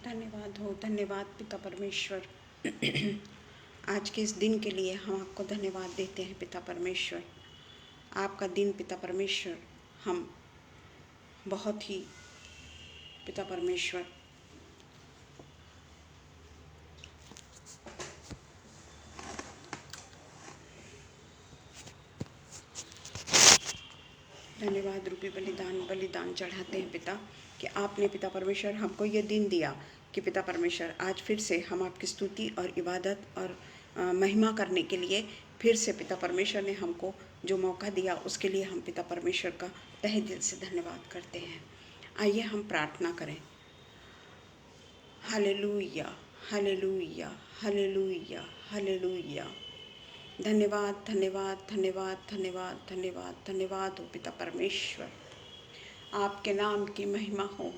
धन्यवाद हो, धन्यवाद पिता परमेश्वर। आज के इस दिन के लिए हम आपको धन्यवाद देते हैं पिता परमेश्वर। आपका दिन पिता परमेश्वर हम बहुत ही पिता परमेश्वर धन्यवाद रूपी बलिदान चढ़ाते हैं पिता कि आपने पिता परमेश्वर हमको ये दिन दिया कि पिता परमेश्वर आज फिर से हम आपकी स्तुति और इबादत और महिमा करने के लिए फिर से पिता परमेश्वर ने हमको जो मौका दिया उसके लिए हम पिता परमेश्वर का तहे दिल से धन्यवाद करते हैं। आइए हम प्रार्थना करें। Hallelujah, hallelujah, hallelujah, hallelujah. धन्यवाद, धन्यवाद, धन्यवाद, धन्यवाद, धन्यवाद, धन्यवाद हो पिता परमेश्वर। आपके नाम की महिमा हो,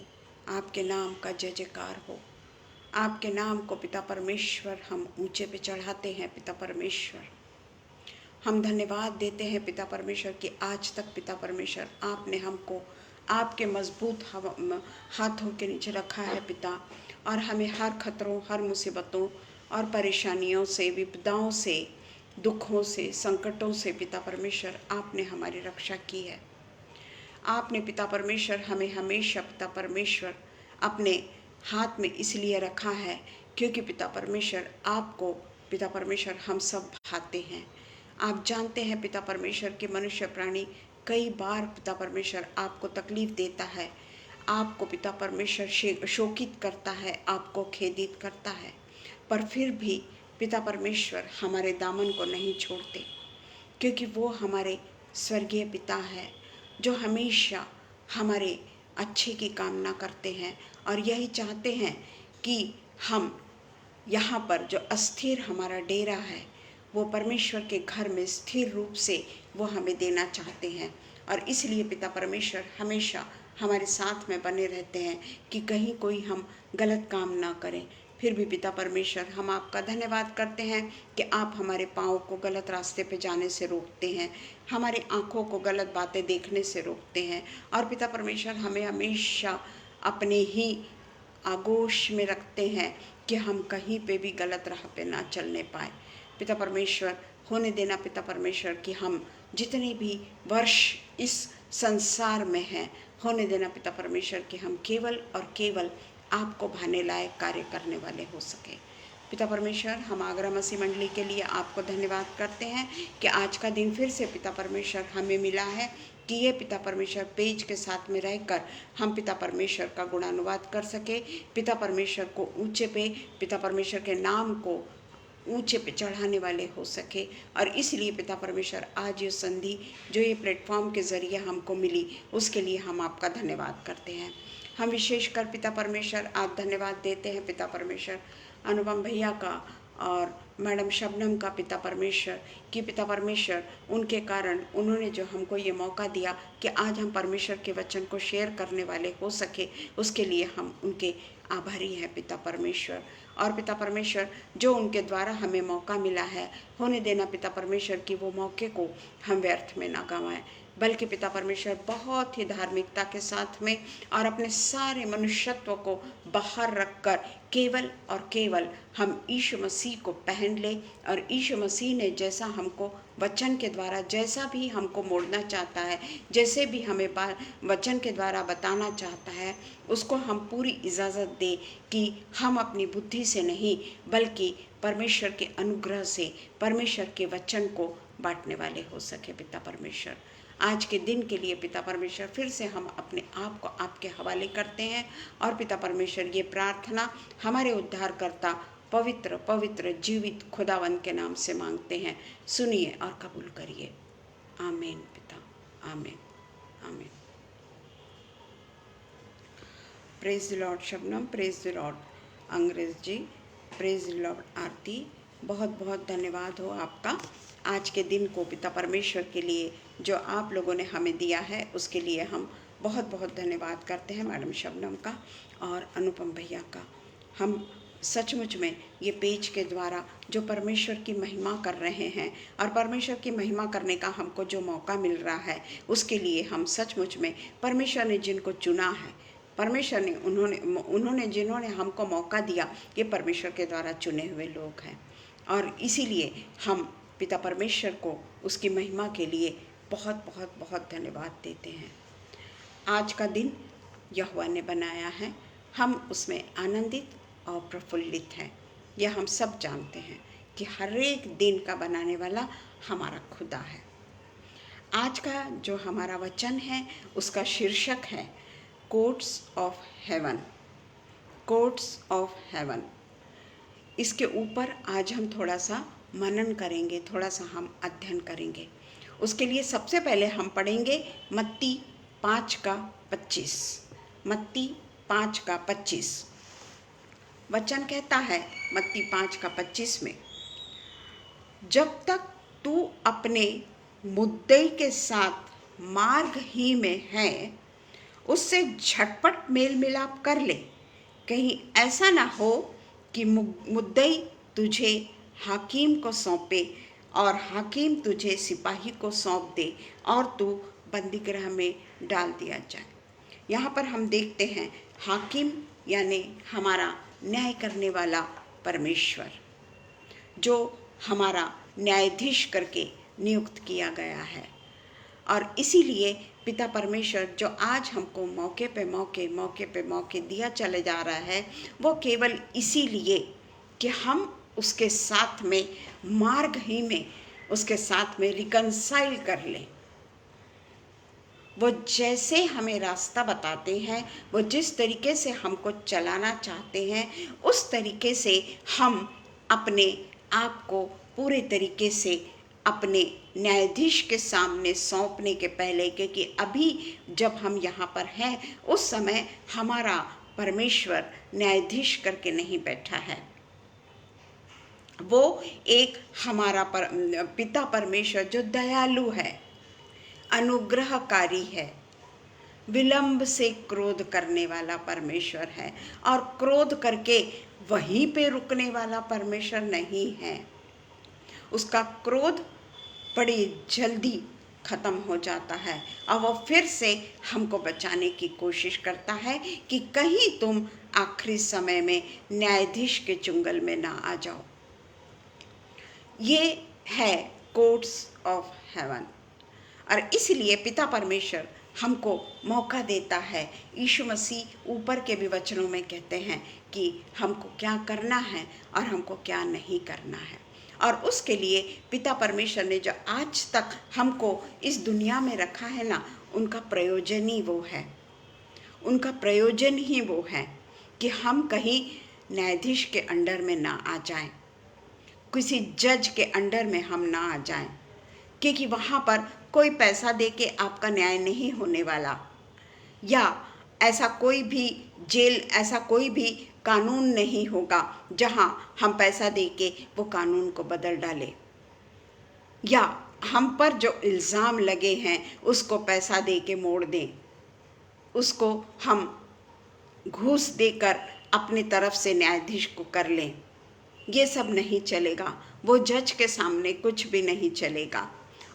आपके नाम का जय जयकार हो। आपके नाम को पिता परमेश्वर हम ऊंचे पे चढ़ाते हैं पिता परमेश्वर। हम धन्यवाद देते हैं पिता परमेश्वर कि आज तक पिता परमेश्वर आपने हमको आपके मजबूत हाथों के नीचे रखा है पिता, और हमें हर खतरों, हर मुसीबतों और परेशानियों से, विपदाओं से, दुखों से, संकटों से पिता परमेश्वर आपने हमारी रक्षा की है। आपने पिता परमेश्वर हमें हमेशा पिता परमेश्वर अपने हाथ में इसलिए रखा है क्योंकि पिता परमेश्वर आपको पिता परमेश्वर हम सब भाते हैं। आप जानते हैं पिता परमेश्वर कि मनुष्य प्राणी कई बार पिता परमेश्वर आपको तकलीफ देता है, आपको पिता परमेश्वर शोकित करता है, आपको खेदित करता है, पर फिर भी पिता परमेश्वर हमारे दामन को नहीं छोड़ते, क्योंकि वो हमारे स्वर्गीय पिता है जो हमेशा हमारे अच्छे की कामना करते हैं और यही चाहते हैं कि हम यहाँ पर जो अस्थिर हमारा डेरा है वो परमेश्वर के घर में स्थिर रूप से वो हमें देना चाहते हैं। और इसलिए पिता परमेश्वर हमेशा हमारे साथ में बने रहते हैं कि कहीं कोई हम गलत काम ना करें। फिर भी पिता परमेश्वर हम आपका धन्यवाद करते हैं कि आप हमारे पाँव को गलत रास्ते पे जाने से रोकते हैं, हमारी आँखों को गलत बातें देखने से रोकते हैं, और पिता परमेश्वर हमें हमेशा अपने ही आगोश में रखते हैं कि हम कहीं पे भी गलत राह पे ना चलने पाए। पिता परमेश्वर होने देना पिता परमेश्वर कि हम जितने भी वर्ष इस संसार में हैं, होने देना पिता परमेश्वर कि हम केवल और केवल आपको भाने लायक कार्य करने वाले हो सके। पिता परमेश्वर हम आगरा मसीह मंडली के लिए आपको धन्यवाद करते हैं कि आज का दिन फिर से पिता परमेश्वर हमें मिला है कि ये पिता परमेश्वर पेज के साथ में रहकर हम पिता परमेश्वर का गुणानुवाद कर सके, पिता परमेश्वर को ऊंचे पे, पिता परमेश्वर के नाम को ऊंचे पे चढ़ाने वाले हो सके। और इसलिए पिता परमेश्वर आज ये संधि जो ये प्लेटफॉर्म के ज़रिए हमको मिली उसके लिए हम आपका धन्यवाद करते हैं। हम विशेषकर पिता परमेश्वर आप धन्यवाद देते हैं पिता परमेश्वर अनुपम भैया का और मैडम शबनम का पिता परमेश्वर कि पिता परमेश्वर उनके कारण उन्होंने जो हमको ये मौका दिया कि आज हम परमेश्वर के वचन को शेयर करने वाले हो सके, उसके लिए हम उनके आभारी हैं पिता परमेश्वर। और पिता परमेश्वर जो उनके द्वारा हमें मौका मिला है, होने देना पिता परमेश्वर कि वो मौके को हम व्यर्थ में ना गंवाएं, बल्कि पिता परमेश्वर बहुत ही धार्मिकता के साथ में और अपने सारे मनुष्यत्व को बाहर रखकर केवल और केवल हम यीशु मसीह को पहन ले, और यीशु मसीह ने जैसा हमको वचन के द्वारा जैसा भी हमको मोड़ना चाहता है, जैसे भी हमें वचन के द्वारा बताना चाहता है, उसको हम पूरी इजाज़त दे कि हम अपनी बुद्धि से नहीं बल्कि परमेश्वर के अनुग्रह से परमेश्वर के वचन को बांटने वाले हो सके। पिता परमेश्वर आज के दिन के लिए पिता परमेश्वर फिर से हम अपने आप को आपके हवाले करते हैं, और पिता परमेश्वर ये प्रार्थना हमारे उद्धारकर्ता पवित्र पवित्र जीवित खुदावंत के नाम से मांगते हैं। सुनिए और कबूल करिए। आमीन पिता, आमीन, आमीन। Praise the Lord Shabnam, praise the Lord अंग्रेज जी, प्रेज द लॉर्ड आरती। बहुत बहुत धन्यवाद हो आपका आज के दिन को पिता परमेश्वर के लिए जो आप लोगों ने हमें दिया है, उसके लिए हम बहुत बहुत धन्यवाद करते हैं मैडम शबनम का और अनुपम भैया का। हम सचमुच में ये पेज के द्वारा जो परमेश्वर की महिमा कर रहे हैं और परमेश्वर की महिमा करने का हमको जो मौका मिल रहा है, उसके लिए हम सचमुच में परमेश्वर ने जिनको चुना है परमेश्वर ने उन्होंने जिन्होंने हमको मौका दिया, ये परमेश्वर के द्वारा चुने हुए लोग हैं। और इसीलिए हम पिता परमेश्वर को उसकी महिमा के लिए बहुत बहुत बहुत धन्यवाद देते हैं। आज का दिन यहोवा ने बनाया है, हम उसमें आनंदित और प्रफुल्लित हैं। यह हम सब जानते हैं कि हर एक दिन का बनाने वाला हमारा खुदा है। आज का जो हमारा वचन है उसका शीर्षक है courts of haven. Courts of haven, इसके ऊपर आज हम थोड़ा सा मनन करेंगे, थोड़ा सा हम अध्ययन करेंगे। उसके लिए सबसे पहले हम पढ़ेंगे मत्ती 5:25। मत्ती 5:25 वचन कहता है, मत्ती 5:25 में, जब तक तू अपने मुद्दई के साथ मार्ग ही में है, उससे झटपट मेल मिलाप कर ले, कहीं ऐसा ना हो कि मुद्दई तुझे हाकिम को सौंपे और हाकिम तुझे सिपाही को सौंप दे और तू बंदीगृह में डाल दिया जाए। यहाँ पर हम देखते हैं हाकिम यानी हमारा न्याय करने वाला परमेश्वर, जो हमारा न्यायाधीश करके नियुक्त किया गया है। और इसीलिए पिता परमेश्वर जो आज हमको मौके पे मौके दिया चले जा रहा है, वो केवल इसीलिए कि हम उसके साथ में मार्ग ही में उसके साथ में रिकंसाइल कर लें। वो जैसे हमें रास्ता बताते हैं, वो जिस तरीके से हमको चलाना चाहते हैं, उस तरीके से हम अपने आप को पूरे तरीके से अपने न्यायाधीश के सामने सौंपने के पहले, क्योंकि अभी जब हम यहाँ पर हैं उस समय हमारा परमेश्वर न्यायाधीश करके नहीं बैठा है। वो एक हमारा पिता परमेश्वर जो दयालु है, अनुग्रहकारी है, विलंब से क्रोध करने वाला परमेश्वर है, और क्रोध करके वहीं पे रुकने वाला परमेश्वर नहीं है। उसका क्रोध बड़ी जल्दी ख़त्म हो जाता है और वो फिर से हमको बचाने की कोशिश करता है कि कहीं तुम आखिरी समय में न्यायाधीश के चुंगल में ना आ जाओ। ये है कोर्ट्स ऑफ हेवन। और इसलिए पिता परमेश्वर हमको मौका देता है। यीशु मसीह ऊपर के भी वचनों में कहते हैं कि हमको क्या करना है और हमको क्या नहीं करना है। और उसके लिए पिता परमेश्वर ने जो आज तक हमको इस दुनिया में रखा है ना, उनका प्रयोजन ही वो है। उनका प्रयोजन ही वो है कि हम कहीं न्यायाधीश के अंडर में ना आ जाएं, किसी जज के अंडर में हम ना आ जाएं, क्योंकि वहाँ पर कोई पैसा दे के आपका न्याय नहीं होने वाला, या ऐसा कोई भी जेल, ऐसा कोई भी कानून नहीं होगा जहाँ हम पैसा दे के वो कानून को बदल डालें, या हम पर जो इल्ज़ाम लगे हैं उसको पैसा दे के मोड़ दें, उसको हम घूस देकर अपनी तरफ से न्यायाधीश को कर लें। ये सब नहीं चलेगा। वो जज के सामने कुछ भी नहीं चलेगा।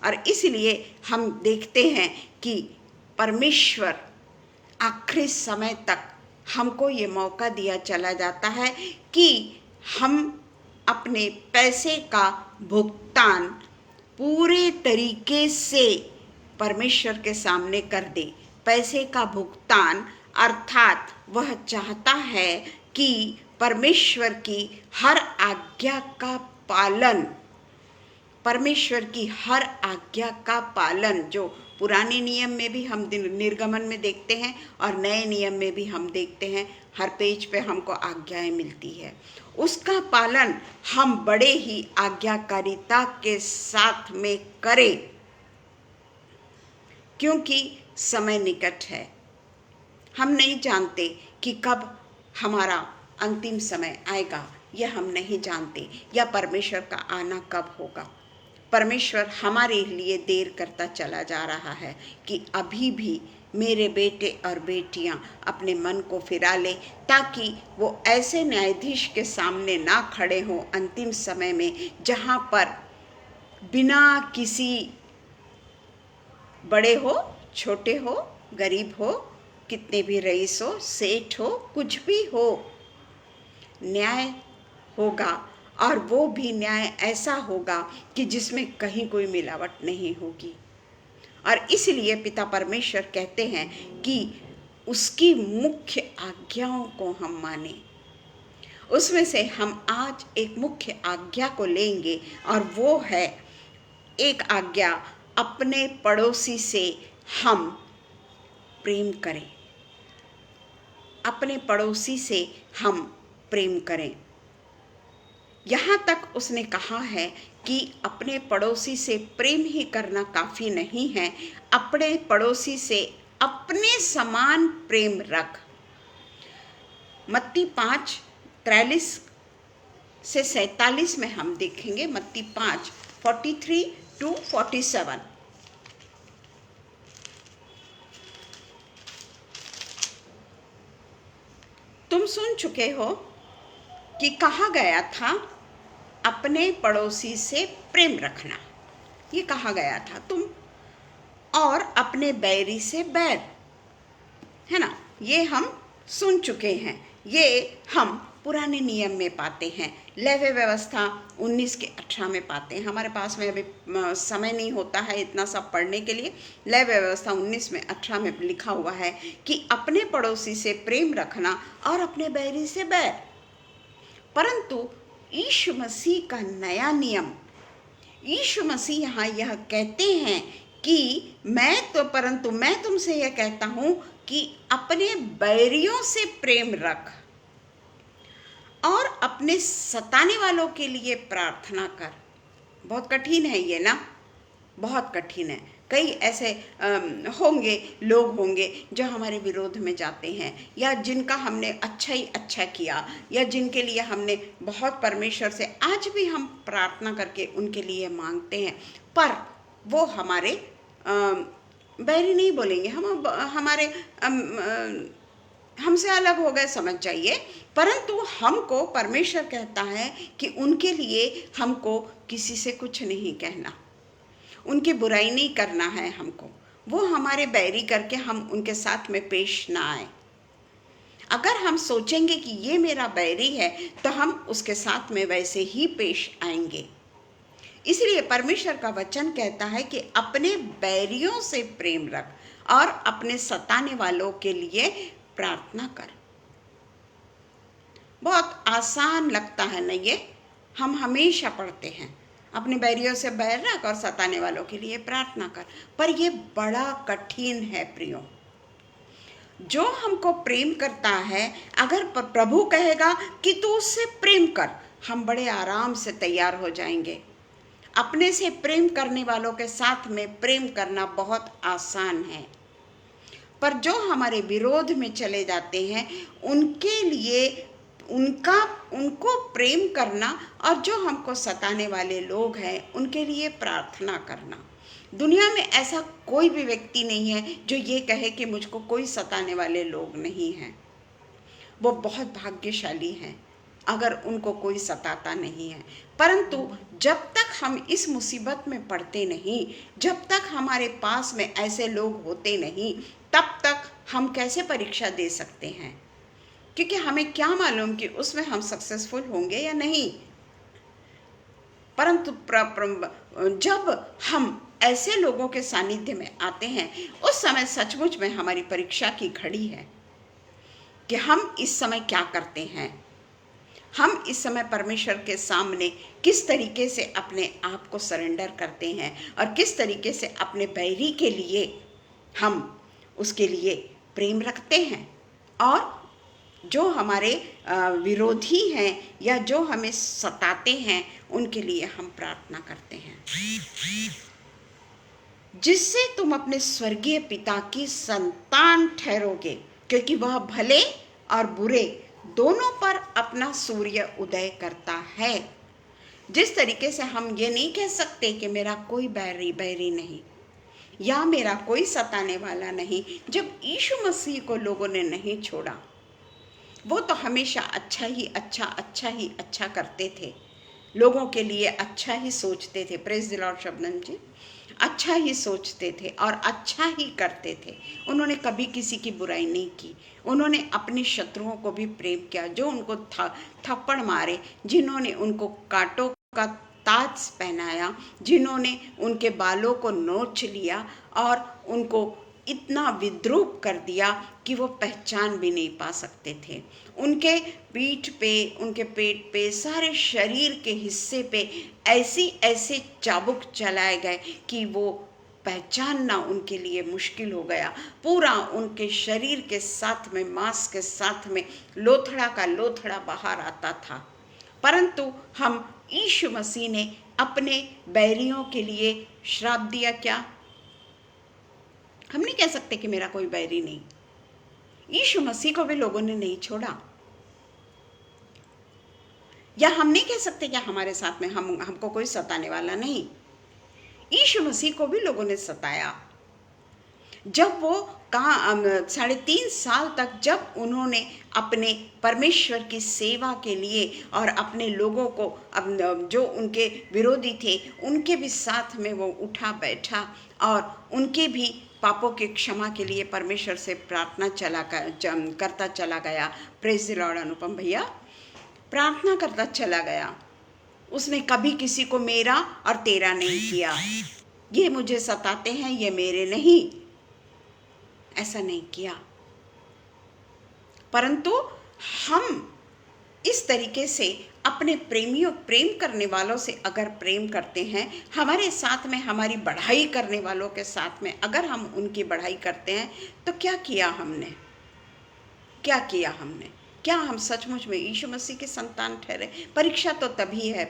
और इसलिए हम देखते हैं कि परमेश्वर आखिरी समय तक हमको ये मौका दिया चला जाता है कि हम अपने पैसे का भुगतान पूरे तरीके से परमेश्वर के सामने कर दे। पैसे का भुगतान अर्थात वह चाहता है कि परमेश्वर की हर आज्ञा का पालन, परमेश्वर की हर आज्ञा का पालन, जो पुराने नियम में भी हम निर्गमन में देखते हैं और नए नियम में भी हम देखते हैं, हर पेज पे हमको आज्ञाएं मिलती है, उसका पालन हम बड़े ही आज्ञाकारिता के साथ में करें, क्योंकि समय निकट है। हम नहीं जानते कि कब हमारा अंतिम समय आएगा, यह हम नहीं जानते, या परमेश्वर का आना कब होगा। परमेश्वर हमारे लिए देर करता चला जा रहा है कि अभी भी मेरे बेटे और बेटियां अपने मन को फिरा ले, ताकि वो ऐसे न्यायाधीश के सामने ना खड़े हों अंतिम समय में, जहां पर बिना किसी, बड़े हो छोटे हो गरीब हो, कितने भी रईस हो, सेठ हो, कुछ भी हो, न्याय होगा, और वो भी न्याय ऐसा होगा कि जिसमें कहीं कोई मिलावट नहीं होगी। और इसलिए पिता परमेश्वर कहते हैं कि उसकी मुख्य आज्ञाओं को हम माने। उसमें से हम आज एक मुख्य आज्ञा को लेंगे, और वो है एक आज्ञा, अपने पड़ोसी से हम प्रेम करें। अपने पड़ोसी से हम प्रेम करें। यहाँ तक उसने कहा है कि अपने पड़ोसी से प्रेम ही करना काफ़ी नहीं है, अपने पड़ोसी से अपने समान प्रेम रख। मत्ती 5:43 से 47 में हम देखेंगे। मत्ती 5:43 to 47। तुम सुन चुके हो कि कहा गया था अपने पड़ोसी से प्रेम रखना, ये कहा गया था तुम, और अपने बैरी से बैर, है ना। ये हम सुन चुके हैं, ये हम पुराने नियम में पाते हैं, लेवी व्यवस्था 19:18 में पाते हैं। हमारे पास में अभी समय नहीं होता है इतना सब पढ़ने के लिए। लेवी व्यवस्था 19:18 में लिखा हुआ है कि अपने पड़ोसी से प्रेम रखना और अपने बैरी से बैर। परंतु यीशु मसीह का नया नियम, यीशु मसीह यहाँ यह कहते हैं कि परंतु मैं तुमसे यह कहता हूँ कि अपने बैरियों से प्रेम रख और अपने सताने वालों के लिए प्रार्थना कर। बहुत कठिन है ये ना, बहुत कठिन है। कई ऐसे लोग होंगे जो हमारे विरोध में जाते हैं, या जिनका हमने अच्छा ही अच्छा किया, या जिनके लिए हमने बहुत परमेश्वर से आज भी हम प्रार्थना करके उनके लिए मांगते हैं, पर वो हमारे बैरी नहीं बोलेंगे, हमसे अलग हो गए, समझ जाइए। परंतु हमको परमेश्वर कहता है कि उनके लिए हमको किसी से कुछ नहीं कहना, उनकी बुराई नहीं करना है हमको। वो हमारे बैरी करके हम उनके साथ में पेश ना आए। अगर हम सोचेंगे कि ये मेरा बैरी है तो हम उसके साथ में वैसे ही पेश आएंगे। इसलिए परमेश्वर का वचन कहता है कि अपने बैरियों से प्रेम रख और अपने सताने वालों के लिए प्रार्थना कर। बहुत आसान लगता है ना ये, हम हमेशा पढ़ते हैं अपने बैरियों से बैर रख और सताने वालों के लिए प्रार्थना कर, पर ये बड़ा कठिन है प्रियो। जो हमको प्रेम करता है, अगर प्रभु कहेगा कि तू उससे प्रेम कर, हम बड़े आराम से तैयार हो जाएंगे। अपने से प्रेम करने वालों के साथ में प्रेम करना बहुत आसान है, पर जो हमारे विरोध में चले जाते हैं उनके लिए उनको प्रेम करना, और जो हमको सताने वाले लोग हैं उनके लिए प्रार्थना करना। दुनिया में ऐसा कोई भी व्यक्ति नहीं है जो ये कहे कि मुझको कोई सताने वाले लोग नहीं हैं। वो बहुत भाग्यशाली हैं अगर उनको कोई सताता नहीं है। परंतु जब तक हम इस मुसीबत में पड़ते नहीं, जब तक हमारे पास में ऐसे लोग होते नहीं, तब तक हम कैसे परीक्षा दे सकते हैं? क्योंकि हमें क्या मालूम कि उसमें हम सक्सेसफुल होंगे या नहीं। परंतु जब हम ऐसे लोगों के सानिध्य में आते हैं, उस समय सचमुच में हमारी परीक्षा की घड़ी है कि हम इस समय क्या करते हैं। हम इस समय परमेश्वर के सामने किस तरीके से अपने आप को सरेंडर करते हैं, और किस तरीके से अपने बैरी के लिए हम उसके लिए प्रेम रखते हैं, और जो हमारे विरोधी हैं या जो हमें सताते हैं उनके लिए हम प्रार्थना करते हैं, जिससे तुम अपने स्वर्गीय पिता की संतान ठहरोगे, क्योंकि वह भले और बुरे दोनों पर अपना सूर्य उदय करता है। जिस तरीके से हम ये नहीं कह सकते कि मेरा कोई बैरी नहीं या मेरा कोई सताने वाला नहीं। जब यीशु मसीह को लोगों ने नहीं छोड़ा, वो तो हमेशा अच्छा ही अच्छा करते थे, लोगों के लिए अच्छा ही सोचते थे। प्रेज द लॉर्ड शबनम जी। अच्छा ही सोचते थे और अच्छा ही करते थे। उन्होंने कभी किसी की बुराई नहीं की। उन्होंने अपने शत्रुओं को भी प्रेम किया, जो उनको थप्पड़ मारे, जिन्होंने उनको कांटों का ताज पहनाया, जिन्होंने उनके बालों को नोच लिया और उनको इतना विद्रूप कर दिया कि वो पहचान भी नहीं पा सकते थे। उनके पीठ पे, उनके पेट पे, सारे शरीर के हिस्से पे ऐसी ऐसे चाबुक चलाए गए कि वो पहचानना उनके लिए मुश्किल हो गया। पूरा उनके शरीर के साथ में, मांस के साथ में लोथड़ा का लोथड़ा बाहर आता था। परंतु हम यीशु मसीह ने अपने बैरियों के लिए श्राप दिया क्या? हम नहीं कह सकते कि मेरा कोई बैरी नहीं। यीशु मसीह को भी लोगों ने नहीं छोड़ा। या हम नहीं कह सकते कि हमारे साथ में हमको कोई सताने वाला नहीं। यीशु मसीह को भी लोगों ने सताया। जब वो 3.5 साल तक जब उन्होंने अपने परमेश्वर की सेवा के लिए और अपने लोगों को, जो उनके विरोधी थे, उनके भी साथ में वो उठा बैठा और उनके भी पापों के क्षमा के लिए परमेश्वर से प्रार्थना करता चला गया। प्रेज़ द लॉर्ड अनुपम भैया, प्रार्थना करता चला गया। उसने कभी किसी को मेरा और तेरा नहीं किया। ये मुझे सताते हैं, ये मेरे नहीं, ऐसा नहीं किया। परंतु हम इस तरीके से अपने प्रेम करने वालों से अगर प्रेम करते हैं, हमारे साथ में हमारी बढ़ाई करने वालों के साथ में अगर हम उनकी बढ़ाई करते हैं, तो क्या किया हमने? क्या किया हमने? क्या हम सचमुच में यीशु मसीह के संतान ठहरे? परीक्षा तो तभी है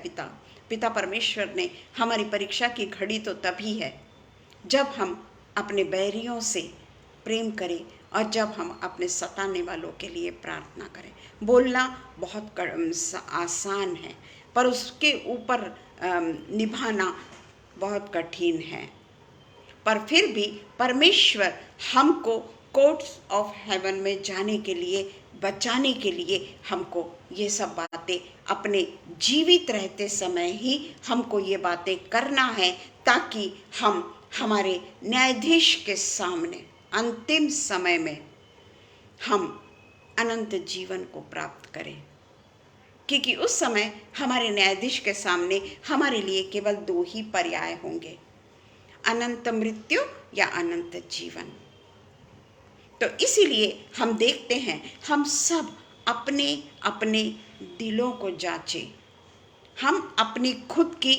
पिता परमेश्वर ने हमारी परीक्षा की घड़ी तो तभी है जब हम अपने बैरियों से प्रेम करें और जब हम अपने सताने वालों के लिए प्रार्थना करें। बोलना बहुत आसान है, पर उसके ऊपर निभाना बहुत कठिन है। पर फिर भी परमेश्वर हमको कोर्ट्स ऑफ हेवन में जाने के लिए, बचाने के लिए हमको ये सब बातें अपने जीवित रहते समय ही हमको ये बातें करना है, ताकि हम हमारे न्यायाधीश के सामने अंतिम समय में हम अनंत जीवन को प्राप्त करें। क्योंकि उस समय हमारे न्यायाधीश के सामने हमारे लिए केवल 2 ही पर्याय होंगे, अनंत मृत्यु या अनंत जीवन। तो इसीलिए हम देखते हैं, हम सब अपने अपने दिलों को जांचें। हम अपनी खुद की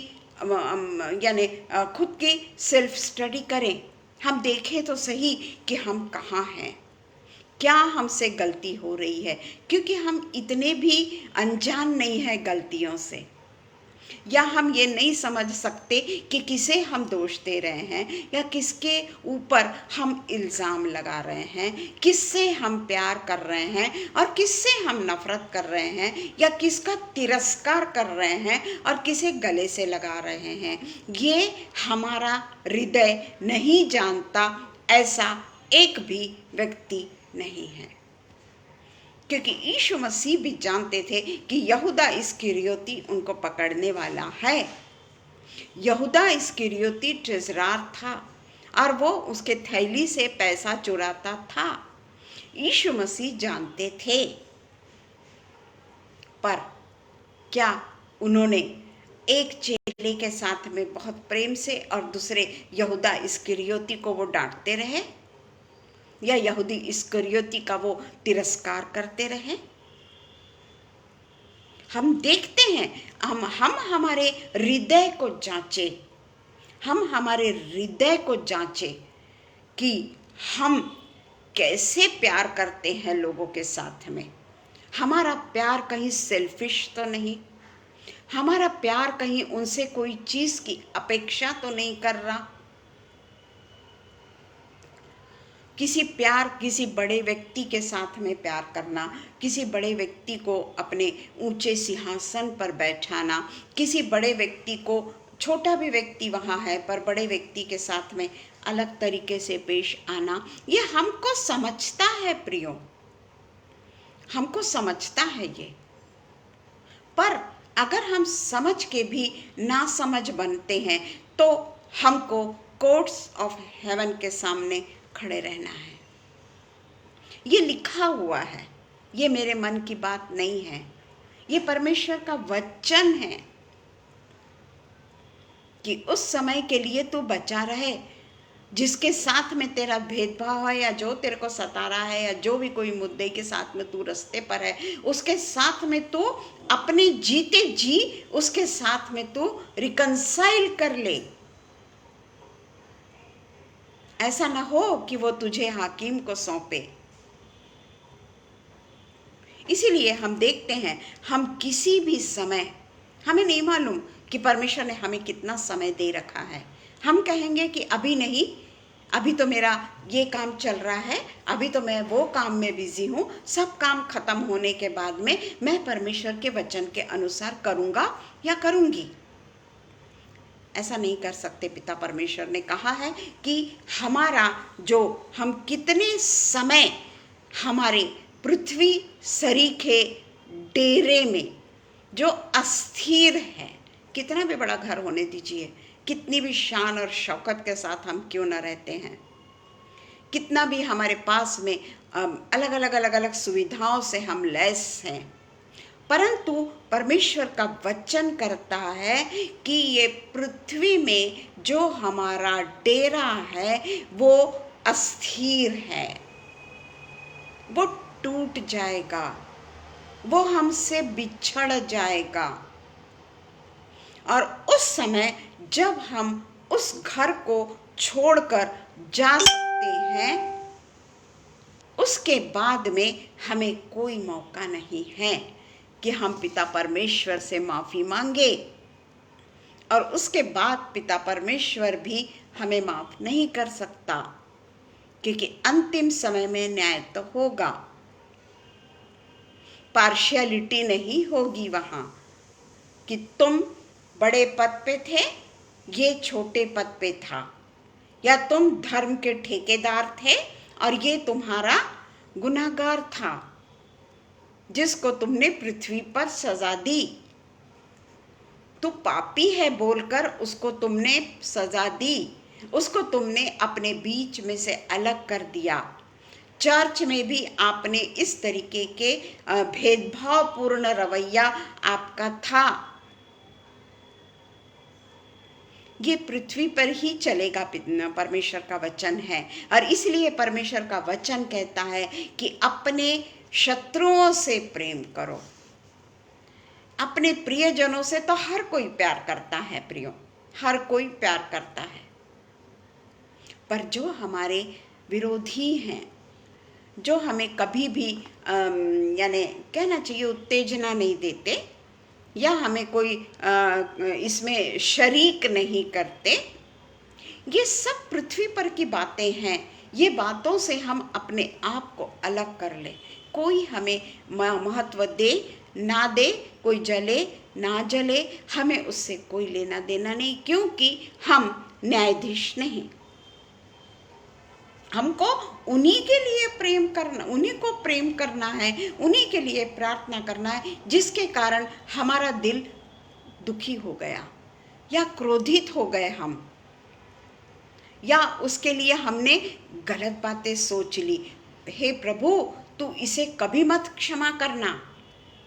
यानी खुद की सेल्फ स्टडी करें। हम देखें तो सही कि हम कहाँ हैं, क्या हमसे गलती हो रही है, क्योंकि हम इतने भी अनजान नहीं हैं गलतियों से, या हम ये नहीं समझ सकते कि किसे हम दोष दे रहे हैं या किसके ऊपर हम इल्ज़ाम लगा रहे हैं, किससे हम प्यार कर रहे हैं और किससे हम नफरत कर रहे हैं, या किसका तिरस्कार कर रहे हैं और किसे गले से लगा रहे हैं। ये हमारा हृदय नहीं जानता, ऐसा एक भी व्यक्ति नहीं है। क्योंकि यीशु मसीह भी जानते थे कि यहूदा इस्करियोती उनको पकड़ने वाला है। यहूदा इस्करियोती ट्रेजरार था और वो उसके थैली से पैसा चुराता था। यीशु मसीह जानते थे, पर क्या उन्होंने एक चेले के साथ में बहुत प्रेम से और दूसरे यहूदा इस्करियोती को वो डांटते रहे, या यहूदी इस्करियोती का वो तिरस्कार करते रहे? हम देखते हैं, हम हमारे हृदय को जांचें, हम हमारे हृदय को जांचें कि हम कैसे प्यार करते हैं लोगों के साथ में। हमारा प्यार कहीं सेल्फिश तो नहीं, हमारा प्यार कहीं उनसे कोई चीज़ की अपेक्षा तो नहीं कर रहा। किसी बड़े व्यक्ति के साथ में प्यार करना, किसी बड़े व्यक्ति को अपने ऊंचे सिंहासन पर बैठाना, किसी बड़े व्यक्ति को, छोटा भी व्यक्ति वहाँ है पर बड़े व्यक्ति के साथ में अलग तरीके से पेश आना, ये हमको समझता है प्रियो, हमको समझता है ये। पर अगर हम समझ के भी ना समझ बनते हैं तो हमको कोर्ट्स ऑफ हेवन के सामने खड़े रहना है। ये लिखा हुआ है, ये मेरे मन की बात नहीं है, ये परमेश्वर का वचन है कि उस समय के लिए तू बचा रहे। जिसके साथ में तेरा भेदभाव है या जो तेरे को सता रहा है या जो भी कोई मुद्दे के साथ में तू रास्ते पर है, उसके साथ में तू अपने जीते जी उसके साथ में तू रिकंसाइल कर ले। ऐसा ना हो कि वो तुझे हाकिम को सौंपे। इसीलिए हम देखते हैं, हम किसी भी समय, हमें नहीं मालूम कि परमेश्वर ने हमें कितना समय दे रखा है। हम कहेंगे कि अभी नहीं, अभी तो मेरा ये काम चल रहा है, अभी तो मैं वो काम में बिजी हूँ, सब काम खत्म होने के बाद में मैं परमेश्वर के वचन के अनुसार करूँगा या करूँगी। ऐसा नहीं कर सकते। पिता परमेश्वर ने कहा है कि हमारा जो, हम कितने समय हमारे पृथ्वी सरीखे डेरे में जो अस्थिर है, कितना भी बड़ा घर होने दीजिए, कितनी भी शान और शौकत के साथ हम क्यों न रहते हैं, कितना भी हमारे पास में अलग अलग सुविधाओं से हम लैस हैं, परंतु परमेश्वर का वचन करता है कि ये पृथ्वी में जो हमारा डेरा है वो अस्थिर है, वो टूट जाएगा, वो हमसे बिछड़ जाएगा। और उस समय जब हम उस घर को छोड़कर जा सकते हैं, उसके बाद में हमें कोई मौका नहीं है कि हम पिता परमेश्वर से माफ़ी मांगे, और उसके बाद पिता परमेश्वर भी हमें माफ़ नहीं कर सकता, क्योंकि अंतिम समय में न्याय तो होगा। पार्शियलिटी नहीं होगी वहाँ कि तुम बड़े पद पे थे, ये छोटे पद पे था, या तुम धर्म के ठेकेदार थे और ये तुम्हारा गुनाहगार था जिसको तुमने पृथ्वी पर सजा दी। तू पापी है बोलकर उसको तुमने सजा दी, उसको तुमने अपने बीच में से अलग कर दिया। चर्च में भी आपने इस तरीके के भेदभावपूर्ण रवैया आपका था। ये पृथ्वी पर ही चलेगा, परमेश्वर का वचन है। और इसलिए परमेश्वर का वचन कहता है कि अपने शत्रुओं से प्रेम करो। अपने प्रियजनों से तो हर कोई प्यार करता है, प्रियो, हर कोई प्यार करता है, पर जो हमारे विरोधी हैं, जो हमें कभी भी यानी कहना चाहिए उत्तेजना नहीं देते, या हमें कोई इसमें शरीक नहीं करते, ये सब पृथ्वी पर की बातें हैं। ये बातों से हम अपने आप को अलग कर लें। कोई हमें महत्व दे ना दे, कोई जले ना जले, हमें उससे कोई लेना देना नहीं, क्योंकि हम न्यायाधीश नहीं। हमको उन्हीं के लिए प्रेम करना, उन्हीं को प्रेम करना है, उन्हीं के लिए प्रार्थना करना है जिसके कारण हमारा दिल दुखी हो गया या क्रोधित हो गए हम, या उसके लिए हमने गलत बातें सोच ली। हे प्रभु, तू इसे कभी मत क्षमा करना।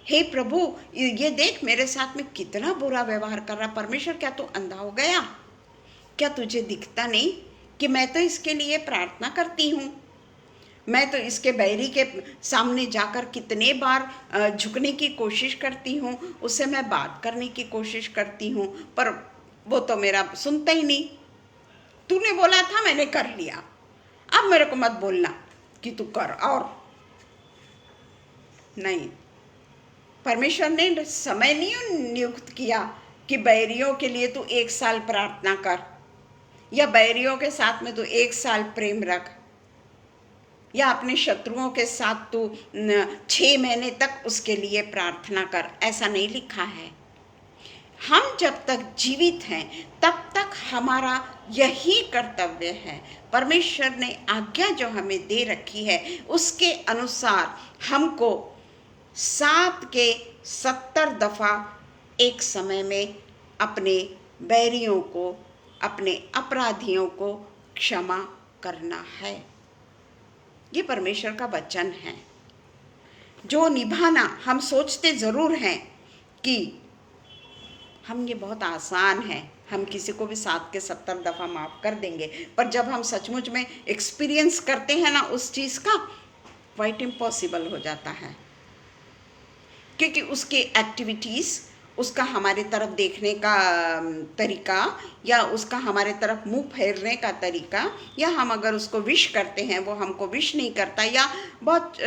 हे प्रभु, ये देख मेरे साथ में कितना बुरा व्यवहार कर रहा। परमेश्वर, क्या तू अंधा हो गया? क्या तुझे दिखता नहीं कि मैं तो इसके लिए प्रार्थना करती हूँ? मैं तो इसके बैरी के सामने जाकर कितने बार झुकने की कोशिश करती हूँ, उससे मैं बात करने की कोशिश करती हूँ, पर वो तो मेरा सुनता ही नहीं। तूने बोला था, मैंने कर लिया, अब मेरे को मत बोलना कि तू कर। और नहीं, परमेश्वर ने समय नहीं नियुक्त किया कि बैरियों के लिए तू 1 साल प्रार्थना कर, या बैरियों के साथ में तू 1 साल प्रेम रख, या अपने शत्रुओं के साथ तू 6 महीने तक उसके लिए प्रार्थना कर। ऐसा नहीं लिखा है। हम जब तक जीवित हैं तब तक हमारा यही कर्तव्य है। परमेश्वर ने आज्ञा जो हमें दे रखी है उसके अनुसार हमको 7 के 70 दफ़ा एक समय में अपने बैरियों को अपने अपराधियों को क्षमा करना है। ये परमेश्वर का वचन है जो निभाना हम सोचते ज़रूर हैं कि हम ये बहुत आसान है, हम किसी को भी 7 के 70 दफ़ा माफ़ कर देंगे, पर जब हम सचमुच में एक्सपीरियंस करते हैं ना उस चीज़ का, क्वाइट इम्पॉसिबल हो जाता है। क्योंकि उसके एक्टिविटीज़, उसका हमारे तरफ देखने का तरीका, या उसका हमारे तरफ मुंह फेरने का तरीका, या हम अगर उसको विश करते हैं वो हमको विश नहीं करता, या बहुत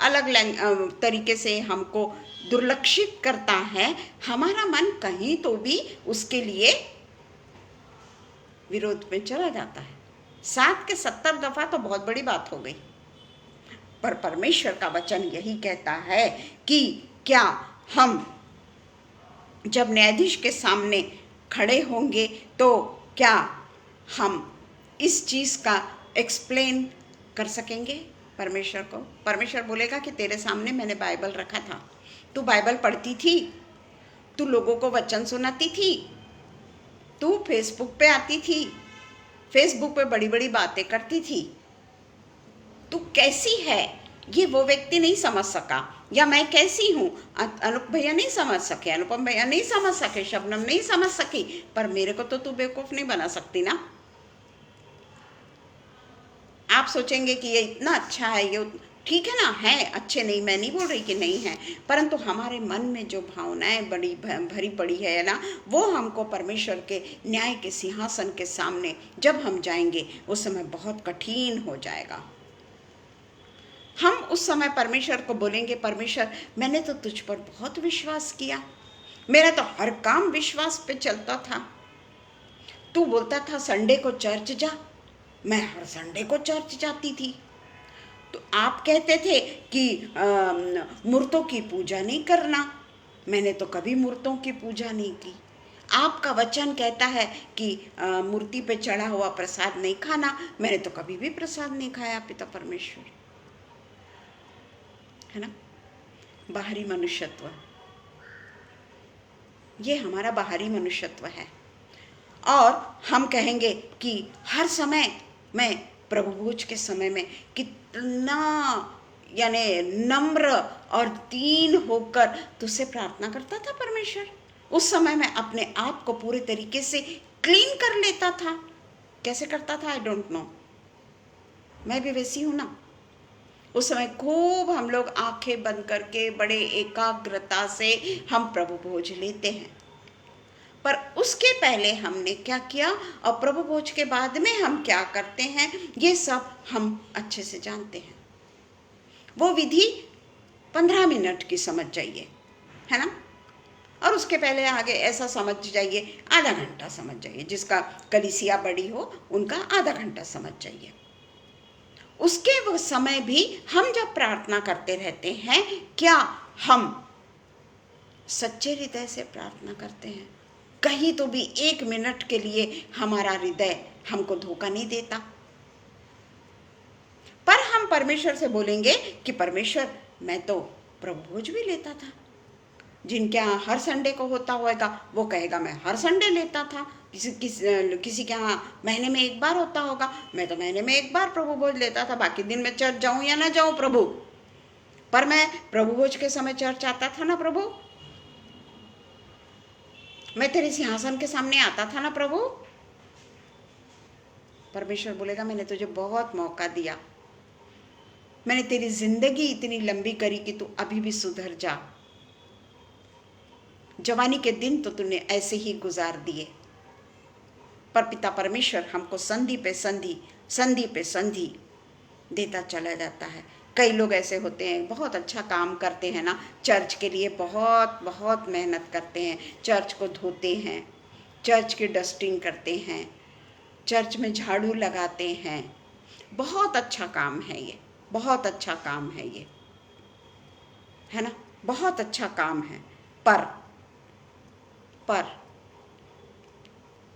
अलग तरीके से हमको दुर्लक्षित करता है, हमारा मन कहीं तो भी उसके लिए विरोध में चला जाता है। 7 के 70 दफ़ा तो बहुत बड़ी बात हो गई, पर परमेश्वर का वचन यही कहता है कि क्या हम जब न्यायाधीश के सामने खड़े होंगे तो क्या हम इस चीज़ का एक्सप्लेन कर सकेंगे परमेश्वर को? परमेश्वर बोलेगा कि तेरे सामने मैंने बाइबल रखा था, तू बाइबल पढ़ती थी, तू लोगों को वचन सुनाती थी, तू फेसबुक पे आती थी, फेसबुक पे बड़ी बड़ी बातें करती थी, तू कैसी है ये वो व्यक्ति नहीं समझ सका, या मैं कैसी हूँ अनूप भैया नहीं समझ सके, अनुपम भैया नहीं समझ सके, शबनम नहीं समझ सकी, पर मेरे को तो तू बेवकूफ़ नहीं बना सकती ना। आप सोचेंगे कि ये इतना अच्छा है, ये ठीक है ना, है अच्छे, नहीं मैं नहीं बोल रही कि नहीं है, परंतु हमारे मन में जो भावनाएं बड़ी भरी पड़ी है ना, वो हमको परमेश्वर के न्याय के सिंहासन के सामने जब हम जाएंगे उस समय बहुत कठिन हो जाएगा। हम उस समय परमेश्वर को बोलेंगे, परमेश्वर मैंने तो तुझ पर बहुत विश्वास किया, मेरा तो हर काम विश्वास पे चलता था, तू बोलता था संडे को चर्च जा, मैं हर संडे को चर्च जाती थी, तो आप कहते थे कि मूर्तों की पूजा नहीं करना, मैंने तो कभी मूर्तों की पूजा नहीं की। आपका वचन कहता है कि मूर्ति पे चढ़ा हुआ प्रसाद नहीं खाना, मैंने तो कभी भी प्रसाद नहीं खाया पिता परमेश्वर, है ना। बाहरी मनुष्यत्व, ये हमारा बाहरी मनुष्यत्व है। और हम कहेंगे कि हर समय मैं प्रभु भोज के समय में कितना यानी नम्र और दीन होकर तुझसे प्रार्थना करता था परमेश्वर। उस समय मैं अपने आप को पूरे तरीके से क्लीन कर लेता था। कैसे करता था आई डोंट नो, मैं भी वैसी हूँ ना। उस समय खूब हम लोग आंखें बंद करके बड़े एकाग्रता से हम प्रभु भोज लेते हैं, पर उसके पहले हमने क्या किया और प्रभु भोज के बाद में हम क्या करते हैं, ये सब हम अच्छे से जानते हैं। वो विधि 15 मिनट की समझ जाइए, है ना, और उसके पहले आगे ऐसा समझ जाइए, आधा घंटा समझ जाइए। जिसका कलीसिया बड़ी हो उनका आधा घंटा समझ जाइए। उसके वो समय भी हम जब प्रार्थना करते रहते हैं, क्या हम सच्चे हृदय से प्रार्थना करते हैं? कहीं तो भी 1 मिनट के लिए हमारा हृदय हमको धोखा नहीं देता। पर हम परमेश्वर से बोलेंगे कि परमेश्वर मैं तो प्रभु भोज भी लेता था। जिनके यहाँ हर संडे को होता होगा वो कहेगा मैं हर संडे लेता था। किसी के यहाँ महीने में 1 बार होता होगा, मैं तो महीने में 1 बार प्रभु भोज लेता था। बाकी दिन मैं चर्च जाऊं या ना जाऊं प्रभु, पर मैं प्रभु भोज के समय चर्च आता था ना प्रभु, मैं तेरे सिंहासन के सामने आता था ना प्रभु। परमेश्वर बोलेगा मैंने तुझे बहुत मौका दिया, मैंने तेरी जिंदगी इतनी लंबी करी कि तू अभी भी सुधर जा। जवानी के दिन तो तूने ऐसे ही गुजार दिए, पर पिता परमेश्वर हमको संधि पे संधि, संधि पे संधि देता चला जाता है। कई लोग ऐसे होते हैं, बहुत अच्छा काम करते हैं ना, चर्च के लिए बहुत बहुत मेहनत करते हैं, चर्च को धोते हैं, चर्च की डस्टिंग करते हैं, चर्च में झाड़ू लगाते हैं। बहुत अच्छा काम है ये, बहुत अच्छा काम है ये, है ना, बहुत अच्छा काम है। पर